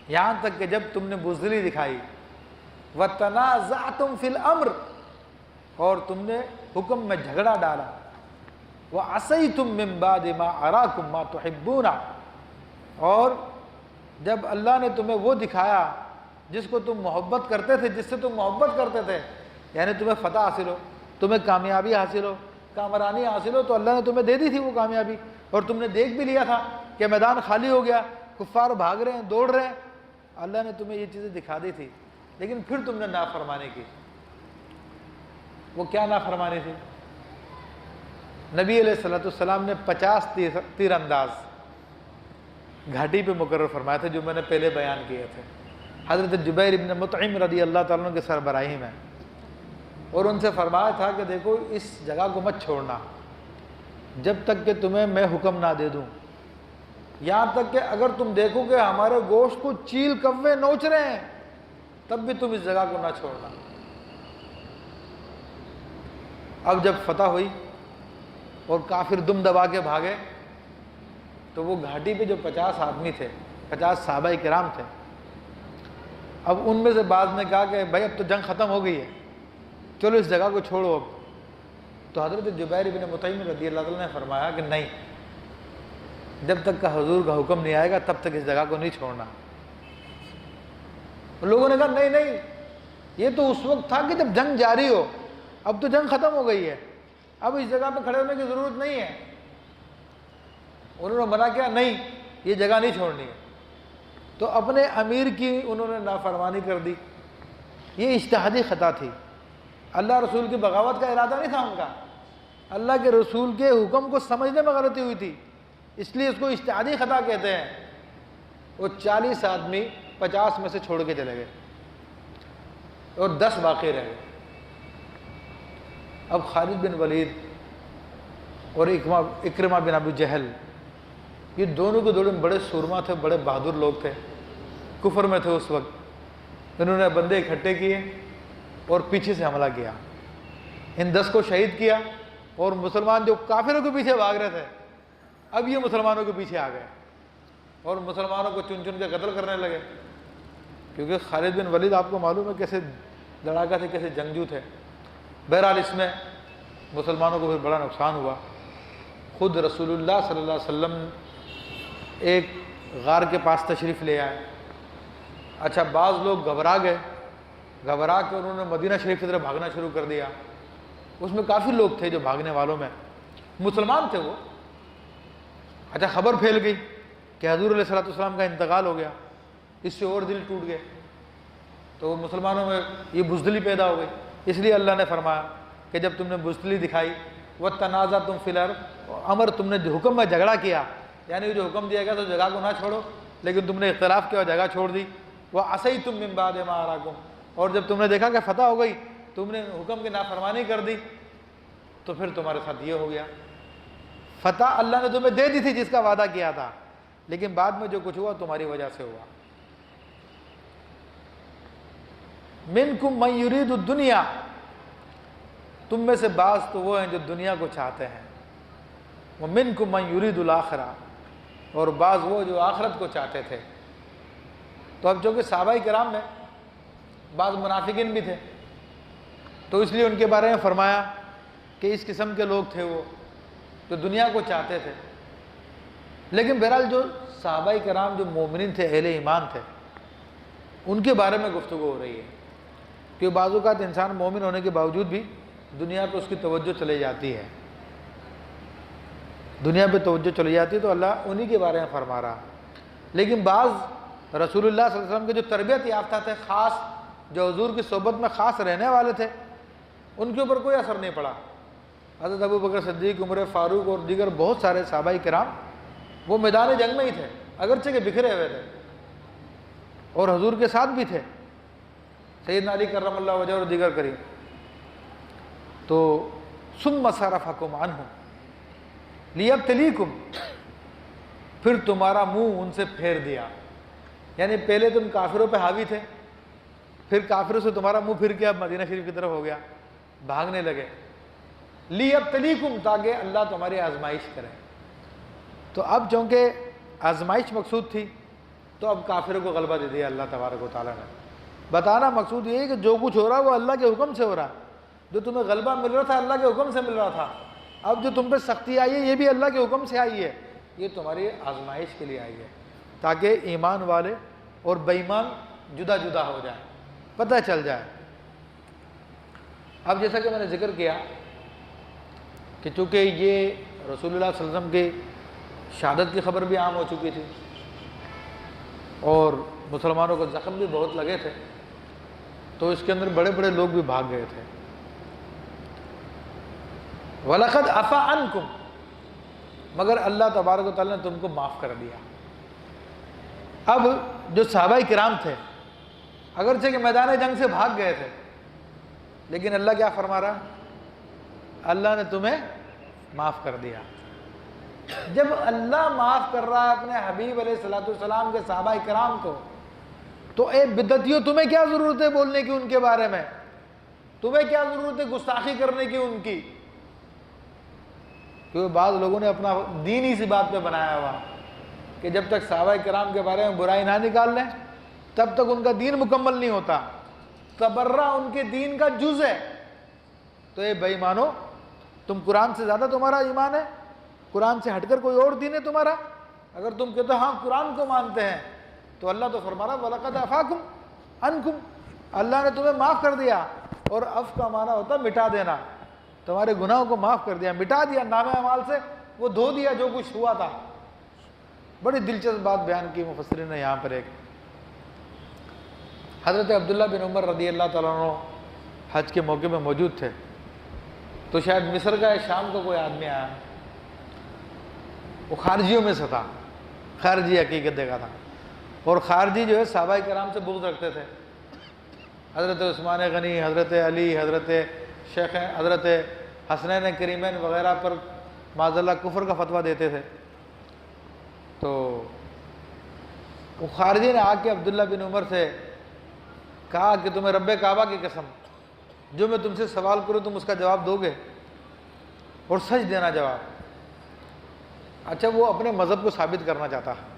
A: یہاں تک کہ جب تم نے بزدلی دکھائی، وتنازعتم فی الامر، اور تم نے حکم میں جھگڑا ڈالا، وعصیتم من بعد ما اراکم ما تحبون، اور جب اللہ نے تمہیں وہ دکھایا جس کو تم محبت کرتے تھے، جس سے تم محبت کرتے تھے، یعنی تمہیں فتح حاصل ہو، تمہیں کامیابی حاصل ہو، کامرانی حاصل ہو، تو اللہ نے تمہیں دے دی تھی وہ کامیابی، اور تم نے دیکھ بھی لیا تھا کہ میدان خالی ہو گیا، کفار بھاگ رہے ہیں، دوڑ رہے ہیں، اللہ نے تمہیں یہ چیزیں دکھا دی تھی، لیکن پھر تم نے نافرمانی کی. وہ کیا نافرمانی تھی؟ نبی علیہ الصلوۃ والسلام نے 50 تیر انداز گھاٹی پہ مقرر فرمایا تھے، جو میں نے پہلے بیان کیے تھے. حضرت جبیر ابن مطعم رضی اللہ تعالیٰ عنہ کے سربراہی میں، اور ان سے فرمایا تھا کہ دیکھو اس جگہ کو مت چھوڑنا جب تک کہ تمہیں میں حکم نہ دے دوں، یہاں تک کہ اگر تم دیکھو کہ ہمارے گوشت کو چیل کوے نوچ رہے ہیں تب بھی تم اس جگہ کو نہ چھوڑنا. اب جب فتح ہوئی اور کافر دم دبا کے بھاگے تو وہ گھاٹی پہ جو 50 آدمی تھے، 50 صحابہ کرام تھے، اب ان میں سے بعض نے کہا کہ بھائی اب تو جنگ ختم ہو گئی ہے، چلو اس جگہ کو چھوڑو اب. تو حضرت جبیر بن مطعم رضی اللہ تعالیٰ نے فرمایا کہ نہیں، جب تک کہ حضور کا حکم نہیں آئے گا تب تک اس جگہ کو نہیں چھوڑنا. لوگوں نے کہا نہیں نہیں، یہ تو اس وقت تھا کہ جب جنگ جاری ہو، اب تو جنگ ختم ہو گئی ہے، اب اس جگہ پہ کھڑے ہونے کی ضرورت نہیں ہے. انہوں نے منع کیا، نہیں یہ جگہ نہیں چھوڑنی ہے. تو اپنے امیر کی انہوں نے نافرمانی کر دی. یہ اجتہادی خطا تھی، اللہ رسول کی بغاوت کا ارادہ نہیں تھا ان کا، اللہ کے رسول کے حکم کو سمجھنے میں غلطی ہوئی تھی، اس لیے اس کو اجتہادی خطا کہتے ہیں. وہ 40 آدمی 50 میں سے چھوڑ کے چلے گئے اور 10 باقی رہ گئے. اب خالد بن ولید اور اکرمہ بن ابو جہل، یہ دونوں کے دونوں بڑے سورما تھے، بڑے بہادر لوگ تھے، کفر میں تھے اس وقت. انہوں نے بندے اکٹھے کیے اور پیچھے سے حملہ کیا، ان 10 کو شہید کیا، اور مسلمان جو کافروں کے پیچھے بھاگ رہے تھے اب یہ مسلمانوں کے پیچھے آ گئے اور مسلمانوں کو چن چن کے قتل کرنے لگے. کیونکہ خالد بن ولید آپ کو معلوم ہے کیسے لڑاکا تھے، کیسے جنگجو تھے. بہرحال اس میں مسلمانوں کو پھر بڑا نقصان ہوا. خود رسول اللہ صلی اللہ علیہ وسلم ایک غار کے پاس تشریف لے آئے. اچھا بعض لوگ گھبرا گئے، گھبرا کے انہوں نے مدینہ شریف کی طرف بھاگنا شروع کر دیا. اس میں کافی لوگ تھے جو بھاگنے والوں میں مسلمان تھے وہ. اچھا خبر پھیل گئی کہ حضور علیہ الصلوۃ والسلام کا انتقال ہو گیا، اس سے اور دل ٹوٹ گئے، تو مسلمانوں میں یہ بزدلی پیدا ہو گئی. اس لیے اللہ نے فرمایا کہ جب تم نے بزدلی دکھائی، وَتَنَازَعْتُمْ فِي الْأَمْرِ، امر تم نے جو حکم میں جھگڑا کیا، یعنی جو حکم دیا گیا تو جگہ کو نہ چھوڑو، لیکن تم نے اختلاف کیا اور جگہ چھوڑ دی. وَعَصَيْتُمْ مِنْ بَعْدِ مَا أَرَاكُمْ، اور جب تم نے دیکھا کہ فتح ہو گئی تم نے حکم کی نافرمانی کر دی، تو پھر تمہارے ساتھ یہ ہو گیا. فتح اللہ نے تمہیں دے دی تھی جس کا وعدہ کیا تھا، لیکن بعد میں جو کچھ ہوا تمہاری وجہ سے ہوا. مِنْكُمْ مَنْ يُرِيدُ الدُّنْيَا، تم میں سے بعض تو وہ ہیں جو دنیا کو چاہتے ہیں. وَمِنْكُمْ مَنْ يُرِيدُ الْآخِرَةَ، اور بعض وہ جو آخرت کو چاہتے تھے. تو اب چونکہ صحابہ کرام میں بعض منافقین بھی تھے تو اس لیے ان کے بارے میں فرمایا کہ اس قسم کے لوگ تھے وہ جو دنیا کو چاہتے تھے. لیکن بہرحال جو صحابہ کرام جو مومنین تھے، اہل ایمان تھے، ان کے بارے میں گفتگو ہو رہی ہے. کہ بعض اوقات انسان مومن ہونے کے باوجود بھی دنیا پہ اس کی توجہ چلی جاتی ہے، دنیا پہ توجہ چلی جاتی ہے، تو اللہ انہی کے بارے میں فرما رہا. لیکن بعض رسول اللہ صلی اللہ علیہ وسلم کے جو تربیت یافتہ تھے، خاص جو حضور کی صحبت میں خاص رہنے والے تھے، ان کے اوپر کوئی اثر نہیں پڑا. حضرت ابو بکر صدیق، عمر فاروق اور دیگر بہت سارے صحابہ کرام وہ میدان جنگ میں ہی تھے، اگرچہ کہ بکھرے ہوئے تھے، اور حضور کے ساتھ بھی تھے، سیدنا علی کرم اللہ وجہ اور دیگر کریم. تو ثم صرفکم عنہ لیبتلیکم، پھر تمہارا منہ ان سے پھیر دیا. یعنی پہلے تم کافروں پہ حاوی تھے، پھر کافروں سے تمہارا منہ پھر کے اب مدینہ شریف کی طرف ہو گیا، بھاگنے لگے. لیبتلیکم، تاکہ اللہ تمہاری آزمائش کرے۔ تو اب چونکہ آزمائش مقصود تھی تو اب کافروں کو غلبہ دے دیا اللہ تبارک و تعالیٰ نے۔ بتانا مقصود یہ ہے کہ جو کچھ ہو رہا ہے وہ اللہ کے حکم سے ہو رہا ہے۔ جو تمہیں غلبہ مل رہا تھا اللہ کے حکم سے مل رہا تھا، اب جو تم پہ سختی آئی ہے یہ بھی اللہ کے حکم سے آئی ہے، یہ تمہاری آزمائش کے لیے آئی ہے، تاکہ ایمان والے اور بے ایمان جدا جدا ہو جائیں، پتہ چل جائے۔ اب جیسا کہ میں نے ذکر کیا کہ چونکہ یہ رسول اللہ صلی اللہ علیہ وسلم کی شہادت کی خبر بھی عام ہو چکی تھی اور مسلمانوں کو زخم بھی بہت لگے تھے، تو اس کے اندر بڑے بڑے لوگ بھی بھاگ گئے تھے۔ وَلَقَدْ عَفَا عَنْكُمْ، مگر اللہ تبارک و تعالیٰ نے تم کو معاف کر دیا۔ اب جو صحابہ کرام تھے اگرچہ کہ میدان جنگ سے بھاگ گئے تھے، لیکن اللہ کیا فرما رہا؟ اللہ نے تمہیں معاف کر دیا۔ جب اللہ معاف کر رہا ہے اپنے حبیب علیہ الصلوۃ والسلام کے صحابہ کرام کو، تو اے بدعتیوں تمہیں کیا ضرورت ہے بولنے کی ان کے بارے میں؟ تمہیں کیا ضرورت ہے گستاخی کرنے کی ان کی؟ کیونکہ بعض لوگوں نے اپنا دین ہی سی بات پہ بنایا ہوا کہ جب تک صحابہ کرام کے بارے میں برائی نہ نکال لیں تب تک ان کا دین مکمل نہیں ہوتا۔ تبرہ ان کے دین کا جز ہے۔ تو اے بے ایمانو، تم قرآن سے زیادہ تمہارا ایمان ہے؟ قرآن سے ہٹ کر کوئی اور دین ہے تمہارا؟ اگر تم کہتے ہو ہاں قرآن کو مانتے ہیں تو اللہ تو فرما رہا وَلَقَدْ عَفَاكُمْ عَنْكُمْ، اللہ نے تمہیں معاف کر دیا۔ اور عفو کا معنی ہوتا ہے مٹا دینا، تمہارے گناہوں کو معاف کر دیا، مٹا دیا، نامہ اعمال سے وہ دھو دیا جو کچھ ہوا تھا۔ بڑی دلچسپ بات بیان کی مفسرین نے یہاں پر۔ ایک حضرت عبداللہ بن عمر رضی اللہ تعالیٰ عنہ حج کے موقع میں موجود تھے، تو شاید مصر کا یا شام کا کوئی آدمی آیا، وہ خارجیوں میں سے تھا، خارجی عقیدت کا تھا، اور خارجی جو ہے صحابہ کرام سے بغض رکھتے تھے۔ حضرت عثمان غنی، حضرت علی، حضرت شیخ، حضرت حسنین کریمین وغیرہ پر معاذ اللہ کفر کا فتویٰ دیتے تھے۔ تو وہ خارجی نے آ کے عبداللہ بن عمر سے کہا کہ تمہیں رب کعبہ کی قسم، جو میں تم سے سوال کروں تم اس کا جواب دو گے؟ اور سچ دینا جواب۔ اچھا، وہ اپنے مذہب کو ثابت کرنا چاہتا ہے۔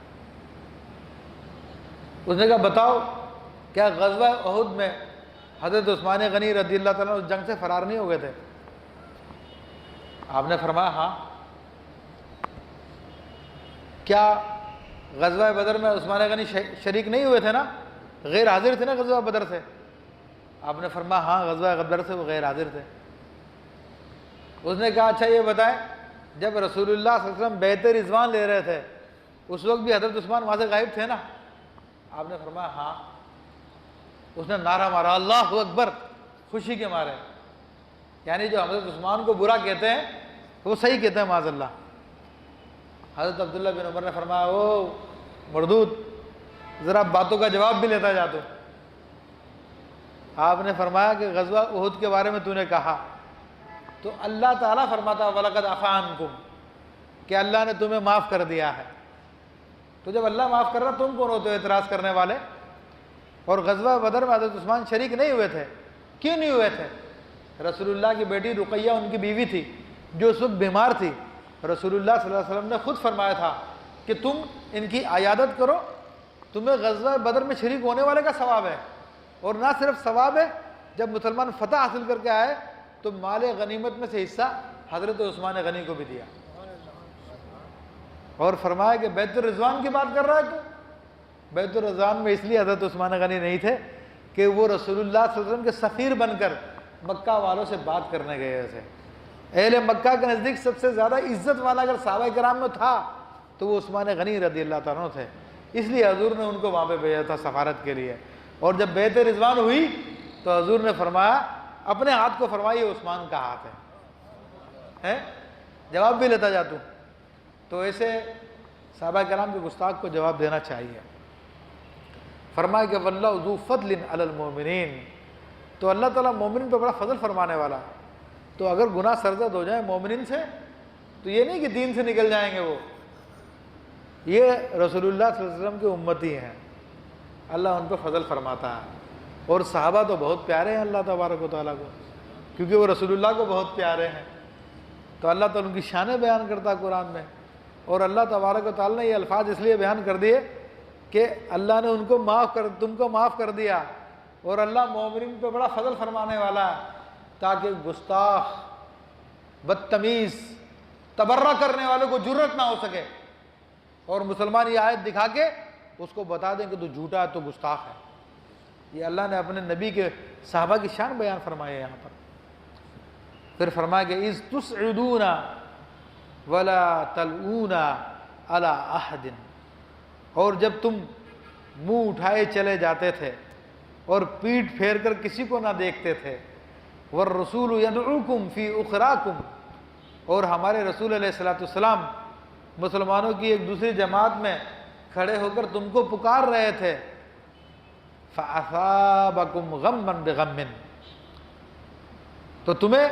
A: اس نے کہا بتاؤ کیا غزوہ احد میں حضرت عثمان غنی رضی اللہ تعالیٰ اس جنگ سے فرار نہیں ہو گئے تھے؟ آپ نے فرمایا ہاں۔ کیا غزوہ بدر میں عثمان غنی شریک نہیں ہوئے تھے نا؟ غیر حاضر تھے نا غزوہ بدر سے؟ آپ نے فرمایا ہاں، غزوہ بدر سے وہ غیر حاضر تھے۔ اس نے کہا اچھا یہ بتائیں، جب رسول اللہ صلی اللہ علیہ وسلم بیعت رضوان لے رہے تھے اس وقت بھی حضرت عثمان وہاں سے غائب تھے نا؟ آپ نے فرمایا ہاں۔ اس نے نعرہ مارا اللہ اکبر، خوشی کے مارے، یعنی جو حضرت عثمان کو برا کہتے ہیں وہ صحیح کہتے ہیں معاذ اللہ۔ حضرت عبداللہ بن عمر نے فرمایا او مردود، ذرا باتوں کا جواب بھی لیتا جا تو۔ آپ نے فرمایا کہ غزوہ احد کے بارے میں تو نے کہا تو اللہ تعالیٰ فرماتا وَلَقَدْ عَفَا عَنْكُمْ، کہ اللہ نے تمہیں معاف کر دیا ہے۔ تو جب اللہ معاف کر رہا تم کون ہوتے ہو اعتراض کرنے والے؟ اور غزوہ بدر میں حضرت عثمان شریک نہیں ہوئے تھے، کیوں نہیں ہوئے تھے؟ رسول اللہ کی بیٹی رقیہ ان کی بیوی تھی جو اس وقت بیمار تھی۔ رسول اللہ صلی اللہ علیہ وسلم نے خود فرمایا تھا کہ تم ان کی عیادت کرو، تمہیں غزوہ بدر میں شریک ہونے والے کا ثواب ہے، اور نہ صرف ثواب ہے، جب مسلمان فتح حاصل کر کے آئے تو مال غنیمت میں سے حصہ حضرت عثمان غنی کو بھی دیا۔ اور فرمایا کہ بیت الرضوان کی بات کر رہا ہے تو بیت الرضوان میں اس لیے حضرت عثمان غنی نہیں تھے کہ وہ رسول اللہ صلی اللہ علیہ وسلم کے سفیر بن کر مکہ والوں سے بات کرنے گئے تھے۔ اہل مکہ کے نزدیک سب سے زیادہ عزت والا اگر صحابہ کرام میں تھا تو وہ عثمان غنی رضی اللہ تعالیٰ عنہ تھے، اس لیے حضور نے ان کو وہاں پہ بھیجا تھا سفارت کے لیے۔ اور جب بیعت رضوان ہوئی تو حضور نے فرمایا اپنے ہاتھ کو فرمائیے عثمان کا ہاتھ ہے، جواب بھی لیتا جاتا ہوں۔ تو ایسے صحابہ کرام کے گستاخ کو جواب دینا چاہیے۔ فرمایا کہ وَاللَّهُ ذُو فَضْلٍ عَلَى الْمُؤْمِنِينَ، تو اللہ تعالیٰ مومنین پہ بڑا فضل فرمانے والا۔ تو اگر گناہ سرزد ہو جائیں مومنین سے تو یہ نہیں کہ دین سے نکل جائیں گے، وہ یہ رسول اللہ صلی اللہ علیہ وسلم کے امتی ہیں، اللہ ان پہ فضل فرماتا ہے۔ اور صحابہ تو بہت پیارے ہیں اللہ تبارک و تعالیٰ کو، کیونکہ وہ رسول اللہ کو بہت پیارے ہیں۔ تو اللہ تعالیٰ ان کی شانیں بیان کرتا ہے قرآن میں، اور اللہ تبارک و تعالیٰ نے یہ الفاظ اس لیے بیان کر دیے کہ اللہ نے ان کو تم کو معاف کر دیا، اور اللہ مومنین پہ بڑا فضل فرمانے والا ہے، تاکہ گستاخ، بدتمیز، تبرہ کرنے والوں کو جرأت نہ ہو سکے، اور مسلمان یہ آیت دکھا کے اس کو بتا دیں کہ تو جھوٹا ہے، تو گستاخ ہے۔ یہ اللہ نے اپنے نبی کے صحابہ کی شان بیان فرمائی ہے یہاں پر۔ پھر فرمایا کہ اذ تسعدون ولا تلؤون علی احد، اور جب تم منہ اٹھائے چلے جاتے تھے اور پیٹھ پھیر کر کسی کو نہ دیکھتے تھے، والرسول یدعوکم فی اخراکم، اور ہمارے رسول علیہ الصلوۃ والسلام مسلمانوں کی ایک دوسری جماعت میں کھڑے ہو کر تم کو پکار رہے تھے، فَأَثَابَكُمْ غَمًّا بِغَمٍّ، تو تمہیں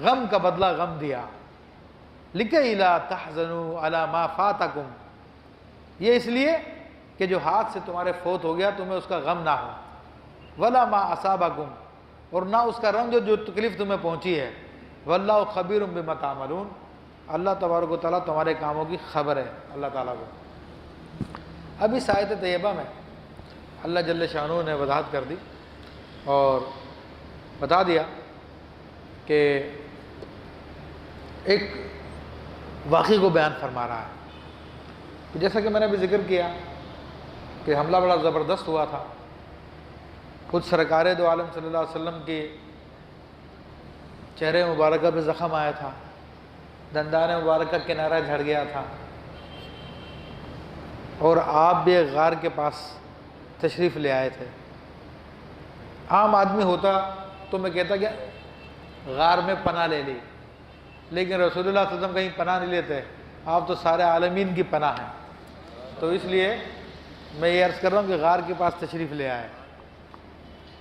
A: غم کا بدلہ غم دیا، لِكَيْ لَا تَحْزَنُوا عَلَى مَا فَاتَكُمْ، یہ اس لیے کہ جو ہاتھ سے تمہارے فوت ہو گیا تمہیں اس کا غم نہ ہو، وَلَا مَا أَصَابَكُمْ، اور نہ اس کا غم جو تکلیف تمہیں پہنچی ہے، وَاللَّهُ خَبِيرٌ بِمَا تَعْمَلُونَ، اللہ تبارک و تعالیٰ تمہارے کاموں کی خبر ہے اللہ تعالیٰ کو۔ اب اس آیت طیبہ میں اللہ جل شانہ نے وضاحت کر دی اور بتا دیا کہ ایک واقعے کو بیان فرما رہا ہے، جیسا کہ میں نے ابھی ذکر کیا کہ حملہ بڑا زبردست ہوا تھا، خود سرکار دو عالم صلی اللہ علیہ وسلم کے چہرے مبارکہ پہ زخم آیا تھا، دندان مبارکہ کنارہ جھڑ گیا تھا، اور آپ بھی ایک غار کے پاس تشریف لے آئے تھے۔ عام آدمی ہوتا تو میں کہتا کہ غار میں پناہ لے لی، لیکن رسول اللہ صلی اللہ علیہ وسلم کہیں پناہ نہیں لیتے، آپ تو سارے عالمین کی پناہ ہیں، تو اس لیے میں یہ عرض کر رہا ہوں کہ غار کے پاس تشریف لے آئے،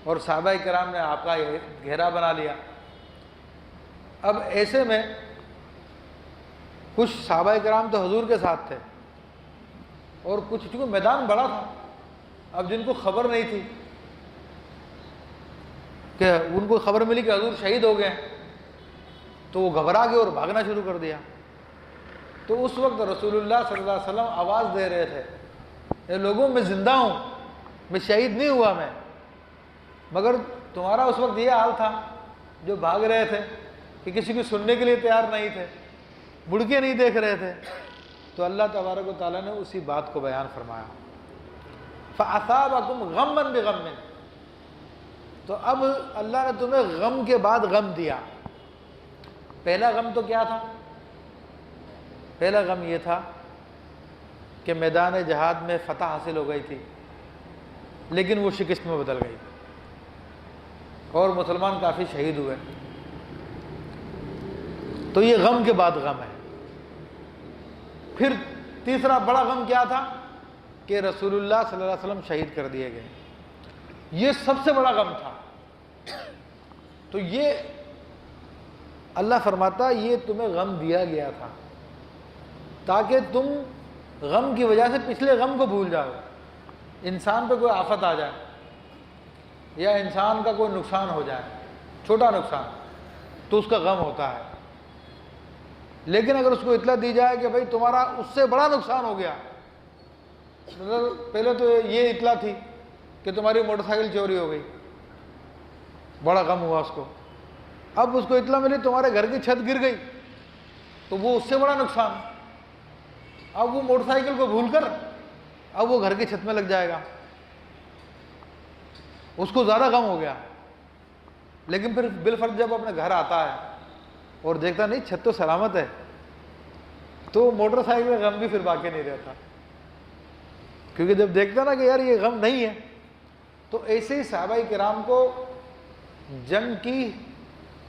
A: اور صحابہ کرام نے آپ کا گھیرا بنا لیا۔ اب ایسے میں کچھ صحابہ کرام تو حضور کے ساتھ تھے، اور کچھ، چونکہ میدان بڑا تھا، اب جن کو خبر نہیں تھی کہ ان کو خبر ملی کہ حضور شہید ہو گئے، تو وہ گھبرا گئے اور بھاگنا شروع کر دیا۔ تو اس وقت رسول اللہ صلی اللہ علیہ وسلم آواز دے رہے تھے، اے لوگوں میں زندہ ہوں، میں شہید نہیں ہوا میں، مگر تمہارا اس وقت یہ حال تھا جو بھاگ رہے تھے کہ کسی کو سننے کے لیے تیار نہیں تھے، مڑ کے نہیں دیکھ رہے تھے۔ تو اللہ تبارک و تعالیٰ نے اسی بات کو بیان فرمایا، فَأَثَابَكُمْ غَمًّا بِغَمٍّ، تو اب اللہ نے تمہیں غم کے بعد غم دیا۔ پہلا غم تو کیا تھا؟ پہلا غم یہ تھا کہ میدان جہاد میں فتح حاصل ہو گئی تھی، لیکن وہ شکست میں بدل گئی اور مسلمان کافی شہید ہوئے، تو یہ غم کے بعد غم ہے۔ پھر تیسرا بڑا غم کیا تھا کہ رسول اللہ صلی اللہ علیہ وسلم شہید کر دیے گئے، یہ سب سے بڑا غم تھا۔ تو یہ اللہ فرماتا یہ تمہیں غم دیا گیا تھا تاکہ تم غم کی وجہ سے پچھلے غم کو بھول جاؤ۔ انسان پہ کوئی آفت آ جائے یا انسان کا کوئی نقصان ہو جائے، چھوٹا نقصان، تو اس کا غم ہوتا ہے، لیکن اگر اس کو اطلاع دی جائے کہ بھائی تمہارا اس سے بڑا نقصان ہو گیا، پہلے تو یہ اطلاع تھی کہ تمہاری موٹر سائیکل چوری ہو گئی، بڑا غم ہوا اس کو، اب اس کو اطلاع ملی تمہارے گھر کی چھت گر گئی، تو وہ اس سے بڑا نقصان، اب وہ موٹر سائیکل کو بھول کر اب وہ گھر کی چھت میں لگ جائے گا، اس کو زیادہ غم ہو گیا۔ لیکن پھر بالفرض جب اپنے گھر آتا ہے اور دیکھتا نہیں چھت تو سلامت ہے، تو موٹر سائیکل کا غم بھی پھر باقی نہیں رہتا، کیونکہ جب دیکھتا نا کہ یار یہ غم نہیں ہے۔ تو ایسے ہی صحابہ کرام کو جنگ کی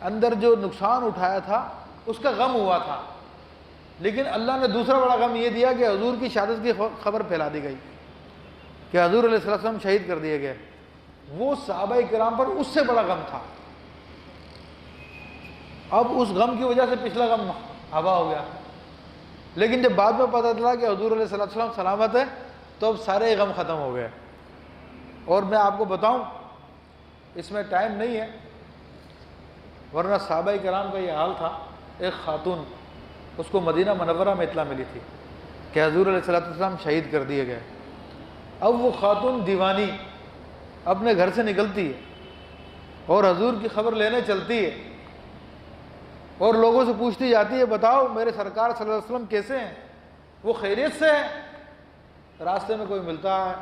A: اندر جو نقصان اٹھایا تھا اس کا غم ہوا تھا، لیکن اللہ نے دوسرا بڑا غم یہ دیا کہ حضور کی شہادت کی خبر پھیلا دی گئی کہ حضور علیہ السلام شہید کر دیے گئے، وہ صحابہ کرام پر اس سے بڑا غم تھا۔ اب اس غم کی وجہ سے پچھلا غم ہوا ہو گیا، لیکن جب بعد میں پتہ چلا کہ حضور علیہ السلام سلامت ہے تو اب سارے غم ختم ہو گئے۔ اور میں آپ کو بتاؤں، اس میں ٹائم نہیں ہے، ورنہ صحابہ کرام کا یہ حال تھا۔ ایک خاتون، اس کو مدینہ منورہ میں اطلاع ملی تھی کہ حضور علیہ السلام شہید کر دیے گئے۔ اب وہ خاتون دیوانی اپنے گھر سے نکلتی ہے اور حضور کی خبر لینے چلتی ہے اور لوگوں سے پوچھتی جاتی ہے بتاؤ میرے سرکار صلی اللہ علیہ وسلم کیسے ہیں، وہ خیریت سے ہیں؟ راستے میں کوئی ملتا ہے،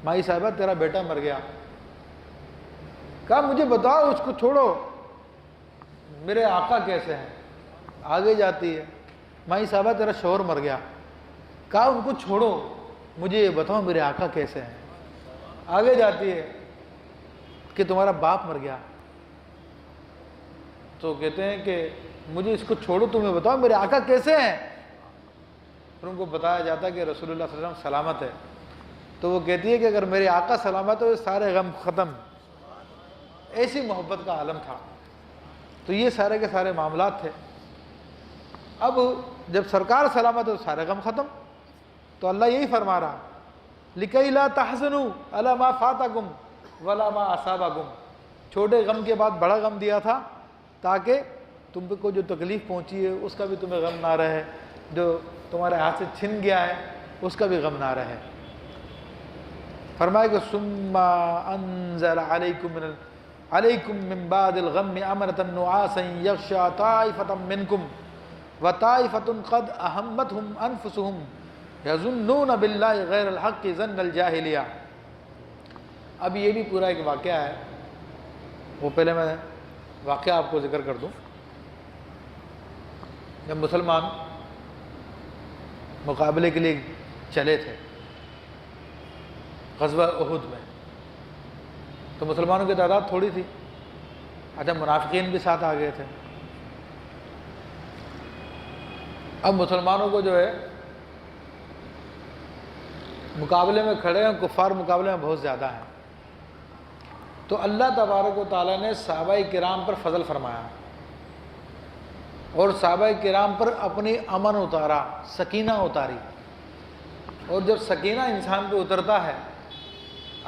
A: مائی صاحبہ تیرا بیٹا مر گیا۔ کہا مجھے بتاؤ اس کو چھوڑو، میرے آقا کیسے ہیں؟ آگے جاتی ہے، مائی صاحبہ تیرا شوہر مر گیا۔ کہا ان کو چھوڑو، مجھے یہ بتاؤ میرے آقا کیسے ہیں؟ آگے جاتی ہے کہ تمہارا باپ مر گیا۔ تو کہتے ہیں کہ مجھے اس کو چھوڑو، تمہیں بتاؤ میرے آقا کیسے ہیں؟ پھر ان کو بتایا جاتا ہے کہ رسول اللہ صلی اللہ علیہ وسلم سلامت ہے۔ تو وہ کہتی ہے کہ اگر میرے آقا سلامت ہو سارے غم ختم، ایسی محبت کا عالم تھا۔ تو یہ سارے کے سارے معاملات تھے۔ اب جب سرکار سلامت ہو سارے غم ختم، تو اللہ یہی فرما رہا لِكَيْ لَا تَحْزَنُوا عَلَىٰ مَا فَاتَكُمْ وَلَا مَا أَصَابَكُمْ، چھوٹے غم کے بعد بڑا غم دیا تھا تاکہ تم کو جو تکلیف پہنچی ہے اس کا بھی تمہیں غم نہ رہے، جو تمہارے ہاتھ سے چھن گیا ہے اس کا بھی غم نہ رہے۔ فرمایا کہ ثُمَّ أَنزَلَ عَلَيْكُم مِّن بَعْدِ الْغَمِّ أَمَنَةً نُعَاسًا يَغْشَىٰ طَائِفَةً مِّنكُمْ وَطَائِفَةٌ قَدْ أَهَمَّتْهُمْ أَنفُسُهُمْ يَظُنُّونَ بِاللَّهِ غَيْرَ الْحَقِّ ظَنَّ الْجَاهِلِيَّةِ۔ اب یہ بھی پورا ایک واقعہ ہے، وہ پہلے میں واقعہ آپ کو ذکر کر دوں۔ جب مسلمان مقابلے کے لیے چلے تھے غزوہ احد میں، تو مسلمانوں کی تعداد تھوڑی تھی، اچھا منافقین بھی ساتھ آ گئے تھے۔ اب مسلمانوں کو جو ہے مقابلے میں کھڑے ہیں، کفار مقابلے میں بہت زیادہ ہیں۔ تو اللہ تبارک و تعالیٰ نے صحابہ کرام پر فضل فرمایا اور صحابہ کرام پر اپنی امن اتارا، سکینہ اتاری۔ اور جب سکینہ انسان پہ اترتا ہے،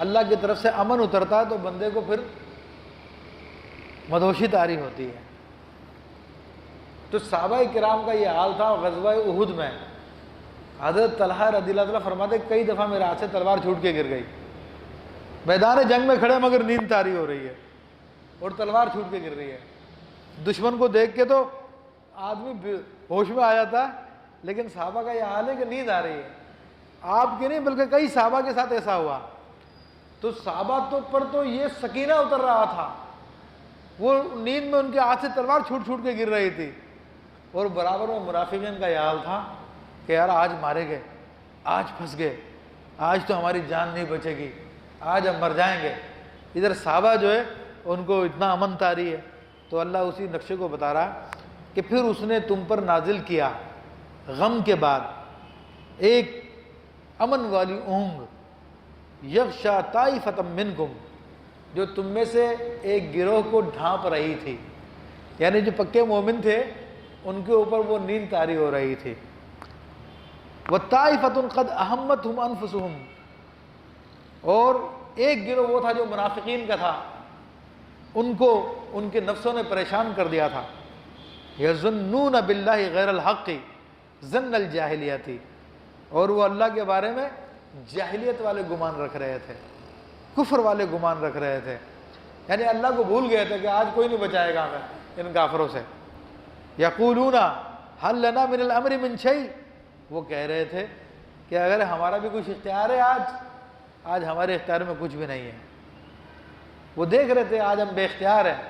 A: اللہ کی طرف سے امن اترتا ہے، تو بندے کو پھر مدہوشی طاری ہوتی ہے۔ تو صحابہ کرام کا یہ حال تھا غزوہ احد میں۔ حضرت طلحہ رضی اللہ عنہ فرماتے کئی دفعہ میرے ہاتھ سے تلوار چھوٹ کے گر گئی، میدان جنگ میں کھڑے مگر نیند طاری ہو رہی ہے اور تلوار چھوٹ کے گر رہی ہے۔ دشمن کو دیکھ کے تو آدمی ہوش میں آ جاتا ہے، لیکن صحابہ کا یہ حال ہے کہ نیند آ رہی ہے۔ آپ کی نہیں بلکہ کئی صحابہ کے ساتھ ایسا ہوا۔ تو صحابہ پر تو یہ سکینہ اتر رہا تھا، وہ نیند میں ان کے ہاتھ سے تلوار چھوٹ چھوٹ کے گر رہی تھی، اور برابر میں منافقین کا یہ حال تھا کہ یار آج مارے گئے، آج پھنس گئے، آج تو ہماری جان نہیں بچے گی، آج ہم مر جائیں گے۔ ادھر صحابہ جو ہے ان کو اتنا امن طاری ہے۔ تو اللہ اسی نقشے کو بتا رہا کہ پھر اس نے تم پر نازل کیا غم کے بعد ایک امن والی اونگ، یغشا طائفۃ منکم، جو تم میں سے ایک گروہ کو ڈھانپ رہی تھی، یعنی جو پکے مومن تھے ان کے اوپر وہ نیند طاری ہو رہی تھی۔ وَطَائِفَةٌ قَدْ أَهَمَّتْهُمْ أَنفُسُهُمْ، اور ایک گروہ وہ تھا جو منافقین کا تھا، ان کو ان کے نفسوں نے پریشان کر دیا تھا۔ يَظُنُّونَ بِاللَّهِ غَيْرَ الْحَقِّ ظَنَّ الْجَاهِلِيَّةِ، اور وہ اللہ کے بارے میں جاہلیت والے گمان رکھ رہے تھے، کفر والے گمان رکھ رہے تھے، یعنی اللہ کو بھول گئے تھے کہ آج کوئی نہیں بچائے گا ہمیں ان کافروں سے۔ یقولون هل لنا من الامر من شیء، وہ کہہ رہے تھے کہ اگر ہمارا بھی کچھ اختیار ہے، آج ہمارے اختیار میں کچھ بھی نہیں ہے۔ وہ دیکھ رہے تھے آج ہم بے اختیار ہیں،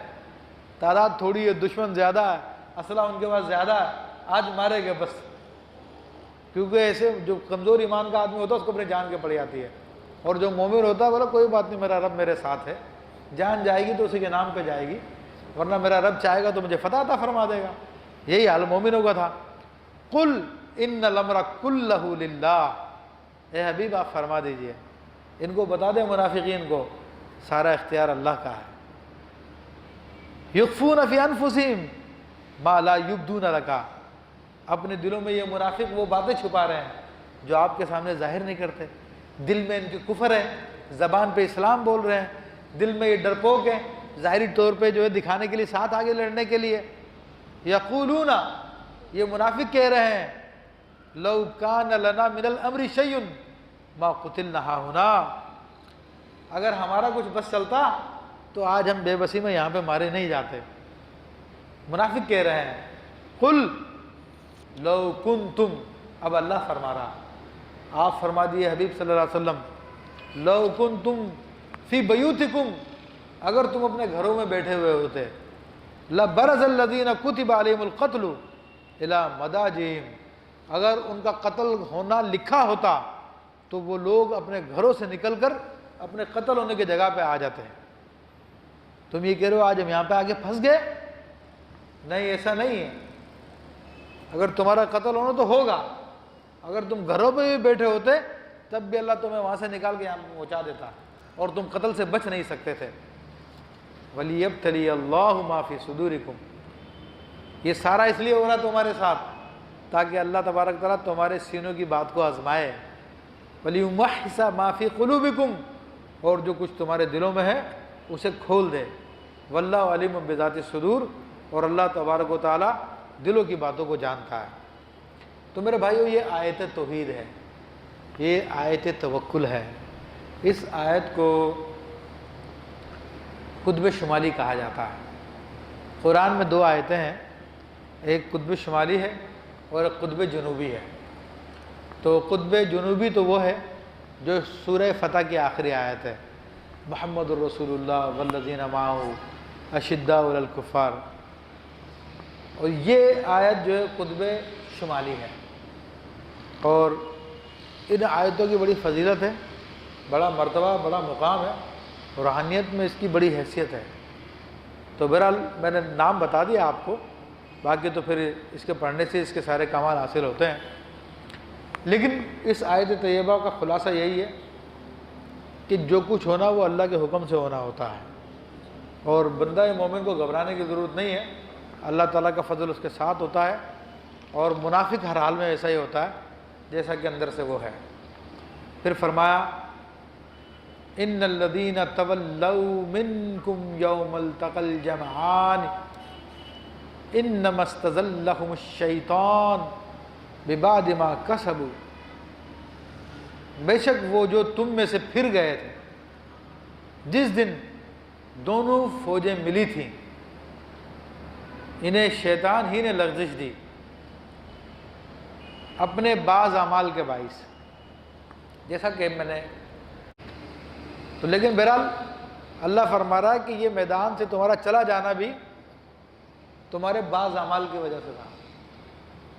A: تعداد تھوڑی ہے، دشمن زیادہ ہے، اسلحہ ان کے پاس زیادہ ہے، آج مارے گئے بس۔ کیونکہ ایسے جو کمزور ایمان کا آدمی ہوتا ہے اس کو اپنی جان کے پڑ جاتی ہے، اور جو مومن ہوتا ہے بولا کوئی بات نہیں، میرا رب میرے ساتھ ہے، جان جائے گی تو اسی کے نام پہ جائے گی، ورنہ میرا رب چاہے گا تو مجھے فتح عطا فرما دے گا۔ یہی حال مومنوں کا تھا۔ قل ان الامر کلہ للہ، اے حبیب آپ فرما دیجئے، ان کو بتا دیں منافقین کو سارا اختیار اللہ کا ہے۔ یخفون فی انفسہم ما لا یبدون لک، اپنے دلوں میں یہ منافق وہ باتیں چھپا رہے ہیں جو آپ کے سامنے ظاہر نہیں کرتے۔ دل میں ان کی کفر ہے، زبان پہ اسلام بول رہے ہیں، دل میں یہ ڈرپوک ہیں، ظاہری طور پہ جو ہے دکھانے کے لیے ساتھ آگے لڑنے کے لیے، یقولون، یہ منافق کہہ رہے ہیں، لو کان لنا من الامر شیء ما قتلنا ہاہنا، اگر ہمارا کچھ بس چلتا تو آج ہم بے بسی میں یہاں پہ مارے نہیں جاتے۔ منافق کہہ رہے ہیں، قل لو کنتم، اب اللہ فرما رہا، آپ فرما دیے حبیب صلی اللہ علیہ وسلم، لو کنتم فی بیوتکم، اگر تم اپنے گھروں میں بیٹھے ہوئے ہوتے، لبرز الذین کتب علیہم القتل الی مضاجعہم، اگر ان کا قتل ہونا لکھا ہوتا تو وہ لوگ اپنے گھروں سے نکل کر اپنے قتل ہونے کی جگہ پہ آ جاتے ہیں۔ تم یہ کہہ رہے ہو آج ہم یہاں پہ آگے پھنس گئے؟ نہیں، ایسا نہیں ہے، اگر تمہارا قتل ہونا تو ہوگا، اگر تم گھروں پہ بھی بیٹھے ہوتے تب بھی اللہ تمہیں وہاں سے نکال کے یہاں پہنچا دیتا اور تم قتل سے بچ نہیں سکتے تھے۔ وَلِيَبْتَلِيَ اللَّهُ مَا فِي صُدُورِكُمْ، یہ سارا اس لیے ہو رہا تمہارے ساتھ تاکہ اللہ تبارک تعالیٰ تمہارے سینوں کی بات کو آزمائے، وَلِيُمَحِّصَ مَا فِي قُلُوبِكُمْ، اور جو کچھ تمہارے دلوں میں ہے اسے کھول دے، وَاللَّهُ عَلِيمٌ بِذَاتِ الصُّدُورِ، اور اللہ تبارک و تعالیٰ دلوں کی باتوں کو جانتا ہے۔ تو میرے بھائیو، یہ آیت توحید ہے، یہ آیت توکل ہے۔ اس آیت کو قطب شمالی کہا جاتا ہے۔ قرآن میں دو آیتیں ہیں، ایک قطب شمالی ہے اور ایک قطب جنوبی ہے۔ تو قطب جنوبی تو وہ ہے جو سورہ فتح کی آخری آیت ہے، محمد الرسول اللہ والذین معہ اشداء علی الکفار، اور یہ آیت جو ہے قطب شمالی ہے۔ اور ان آیتوں کی بڑی فضیلت ہے، بڑا مرتبہ، بڑا مقام ہے، روحانیت میں اس کی بڑی حیثیت ہے۔ تو بہرحال میں نے نام بتا دیا آپ کو، باقی تو پھر اس کے پڑھنے سے اس کے سارے کمال حاصل ہوتے ہیں۔ لیکن اس آیت طیبہ کا خلاصہ یہی ہے کہ جو کچھ ہونا وہ اللہ کے حکم سے ہونا ہوتا ہے، اور بندہ مومن کو گھبرانے کی ضرورت نہیں ہے، اللہ تعالیٰ کا فضل اس کے ساتھ ہوتا ہے، اور منافق ہر حال میں ایسا ہی ہوتا ہے جیسا کہ اندر سے وہ ہے۔ پھر فرمایا، ان الذین تولوا منکم یوم التقى الجمعان انما استزلهم الشیطان ببعد ما کسبوا، بے شک وہ جو تم میں سے پھر گئے تھے جس دن دونوں فوجیں ملی تھیں، انہیں شیطان ہی نے لغزش دی اپنے بعض اعمال کے باعث، جیسا کہ میں نے تو، لیکن بہرحال اللہ فرما رہا ہے کہ یہ میدان سے تمہارا چلا جانا بھی تمہارے بعض اعمال کی وجہ سے تھا۔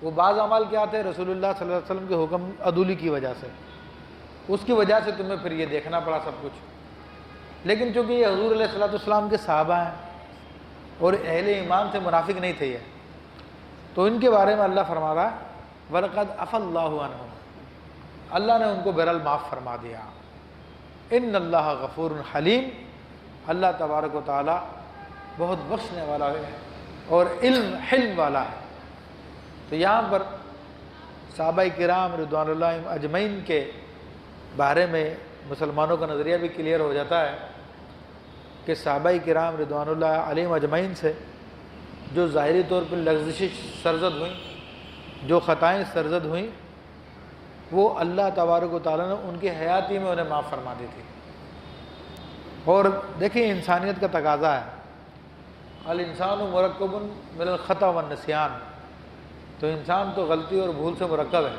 A: وہ بعض اعمال کیا تھے؟ رسول اللہ صلی اللہ علیہ وسلم کے حکم عدولی کی وجہ سے، اس کی وجہ سے تمہیں پھر یہ دیکھنا پڑا سب کچھ۔ لیکن چونکہ یہ حضور علیہ السلام کے صحابہ ہیں اور اہل ایمان سے منافق نہیں تھے یہ، تو ان کے بارے میں اللہ فرما رہا ہے، وَلَقَدْ عَفَا اللَّهُ عَنْهُمْ، اللہ نے ان کو بہرحال معاف فرما دیا۔ ان اللہ غفور حلیم، اللہ تبارک و تعالیٰ بہت بخشنے والا ہے اور حلم والا ہے۔ تو یہاں پر صحابہ کرام رضوان اللہ اجمعین کے بارے میں مسلمانوں کا نظریہ بھی کلیئر ہو جاتا ہے کہ صحابہ کرام رضوان اللہ علیہم اجمعین سے جو ظاہری طور پر لغزشیں سرزد ہوئیں، جو خطائیں سرزد ہوئیں، وہ اللہ تبارک و تعالیٰ نے ان کی حیاتی میں انہیں معاف فرما دی تھی۔ اور دیکھیں انسانیت کا تقاضا ہے، الانسان مرکب من الخطا والنسیان، تو انسان تو غلطی اور بھول سے مرکب ہے۔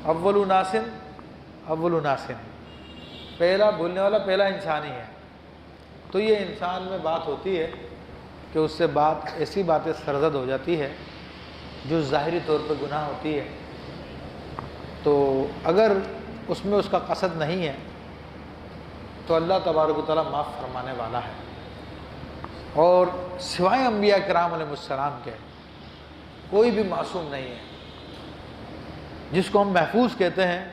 A: اول ناسن، پہلا بھولنے والا پہلا انسان ہی ہے۔ تو یہ انسان میں بات ہوتی ہے کہ اس سے ایسی باتیں سرزد ہو جاتی ہے جو ظاہری طور پہ گناہ ہوتی ہے، تو اگر اس میں اس کا قصد نہیں ہے تو اللہ تبارک و تعالیٰ معاف فرمانے والا ہے۔ اور سوائے انبیاء کرام علیہ السلام کے کوئی بھی معصوم نہیں ہے۔ جس کو ہم محفوظ کہتے ہیں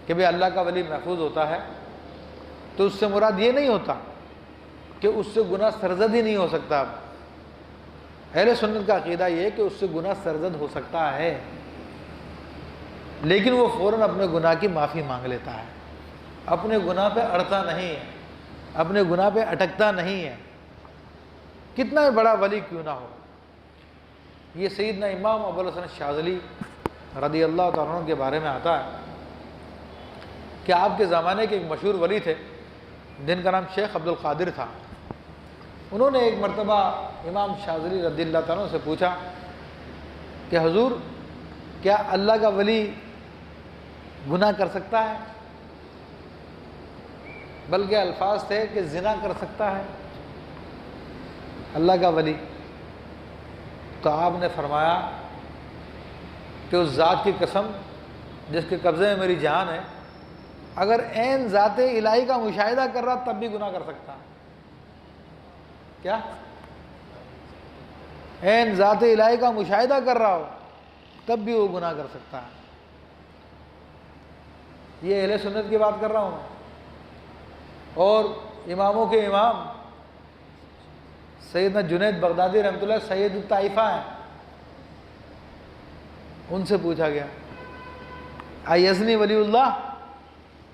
A: کہ بھئی اللہ کا ولی محفوظ ہوتا ہے، تو اس سے مراد یہ نہیں ہوتا کہ اس سے گناہ سرزد ہی نہیں ہو سکتا۔ اہل سنت کا عقیدہ یہ ہے کہ اس سے گناہ سرزد ہو سکتا ہے، لیکن وہ فوراً اپنے گناہ کی معافی مانگ لیتا ہے، اپنے گناہ پہ اڑتا نہیں ہے، اپنے گناہ پہ اٹکتا نہیں ہے، کتنا بڑا ولی کیوں نہ ہو۔ یہ سیدنا امام ابو الحسن شاذلی رضی اللہ تعالیٰ عنہ کے بارے میں آتا ہے کہ آپ کے زمانے کے ایک مشہور ولی تھے جن کا نام شیخ عبد القادر تھا۔ انہوں نے ایک مرتبہ امام شاذلی رضی اللہ تعالیٰ عنہ سے پوچھا کہ حضور کیا اللہ کا ولی گناہ کر سکتا ہے؟ بلکہ الفاظ تھے کہ زنا کر سکتا ہے اللہ کا ولی؟ تو آپ نے فرمایا کہ اس ذات کی قسم جس کے قبضے میں میری جان ہے، اگر عین ذات الہی کا مشاہدہ کر رہا تب بھی گناہ کر سکتا ہے۔ کیا؟ عین ذات الہی کا مشاہدہ کر رہا ہو تب بھی وہ گناہ کر سکتا ہے۔ یہ اہل سنت کی بات کر رہا ہوں میں، اور اماموں کے امام سیدنا جنید بغدادی رحمۃ اللہ سید الطائفہ ہیں، ان سے پوچھا گیا ایزنی ولی اللہ،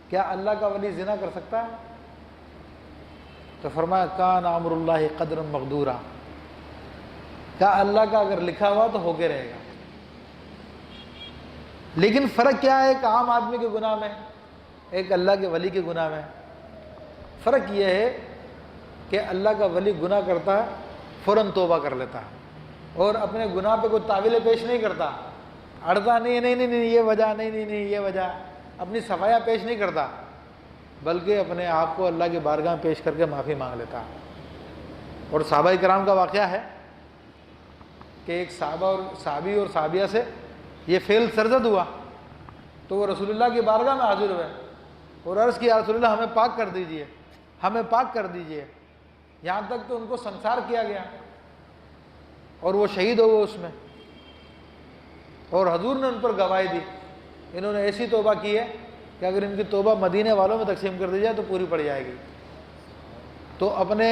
A: کیا اللہ کا ولی زنا کر سکتا ہے؟ تو فرمایا کان امر اللہ قدرا مقدورا، کہا اللہ کا اگر لکھا ہوا تو ہو کے رہے گا۔ لیکن فرق کیا ہے ایک عام آدمی کے گناہ میں، ایک اللہ کے ولی کے گناہ میں؟ فرق یہ ہے کہ اللہ کا ولی گناہ کرتا ہے فوراً توبہ کر لیتا ہے اور اپنے گناہ پہ کوئی تعویلیں پیش نہیں کرتا، اڑتا نہیں یہ وجہ نہیں یہ وجہ، اپنی صفائیاں پیش نہیں کرتا، بلکہ اپنے آپ کو اللہ کی بارگاہ میں پیش کر کے معافی مانگ لیتا ہے۔ اور صحابہ کرام کا واقعہ ہے کہ ایک صحابی اور صحابیہ سے یہ فعل سرزد ہوا تو وہ رسول اللہ کی بارگاہ میں حاضر ہوئے اور عرض کیا رسول اللہ ہمیں پاک کر دیجئے، ہمیں پاک کر دیجئے، یہاں تک کہ ان کو سنسار کیا گیا اور وہ شہید ہو گئے اس میں، اور حضور نے ان پر گواہی دی انہوں نے ایسی توبہ کی ہے کہ اگر ان کی توبہ مدینے والوں میں تقسیم کر دی جائے تو پوری پڑ جائے گی۔ تو اپنے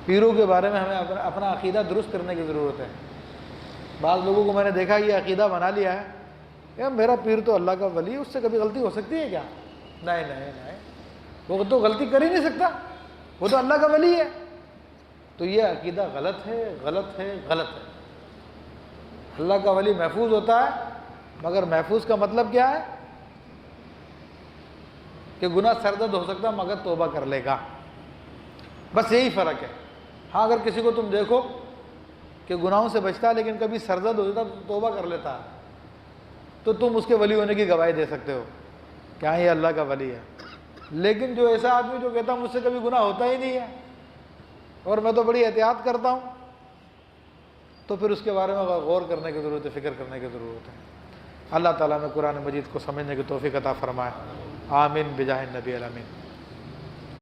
A: پیروں کے بارے میں ہمیں اپنا عقیدہ درست کرنے کی ضرورت ہے۔ بعض لوگوں کو میں نے دیکھا یہ عقیدہ بنا لیا ہے کہ میرا پیر تو اللہ کا ولی، اس سے کبھی غلطی ہو سکتی ہے کیا؟ نہیں، وہ تو غلطی کر ہی نہیں سکتا، وہ تو اللہ کا ولی ہے۔ تو یہ عقیدہ غلط ہے۔ اللہ کا ولی محفوظ ہوتا ہے، مگر محفوظ کا مطلب کیا ہے کہ گناہ سرزد ہو سکتا ہے مگر توبہ کر لے گا، بس یہی فرق ہے۔ ہاں اگر کسی کو تم دیکھو کہ گناہوں سے بچتا ہے لیکن کبھی سرزد ہو جاتا تو توبہ کر لیتا ہے، تو تم اس کے ولی ہونے کی گواہی دے سکتے ہو کہ ہاں یہ اللہ کا ولی ہے۔ لیکن جو ایسا آدمی جو کہتا مجھ سے کبھی گناہ ہوتا ہی نہیں ہے اور میں تو بڑی احتیاط کرتا ہوں، تو پھر اس کے بارے میں غور کرنے کی ضرورت ہے، فکر کرنے کی ضرورت ہے۔ اللہ تعالیٰ نے قرآن مجید کو سمجھنے کی توفیق عطا فرمائے، آمین بجاہ النبی الامین۔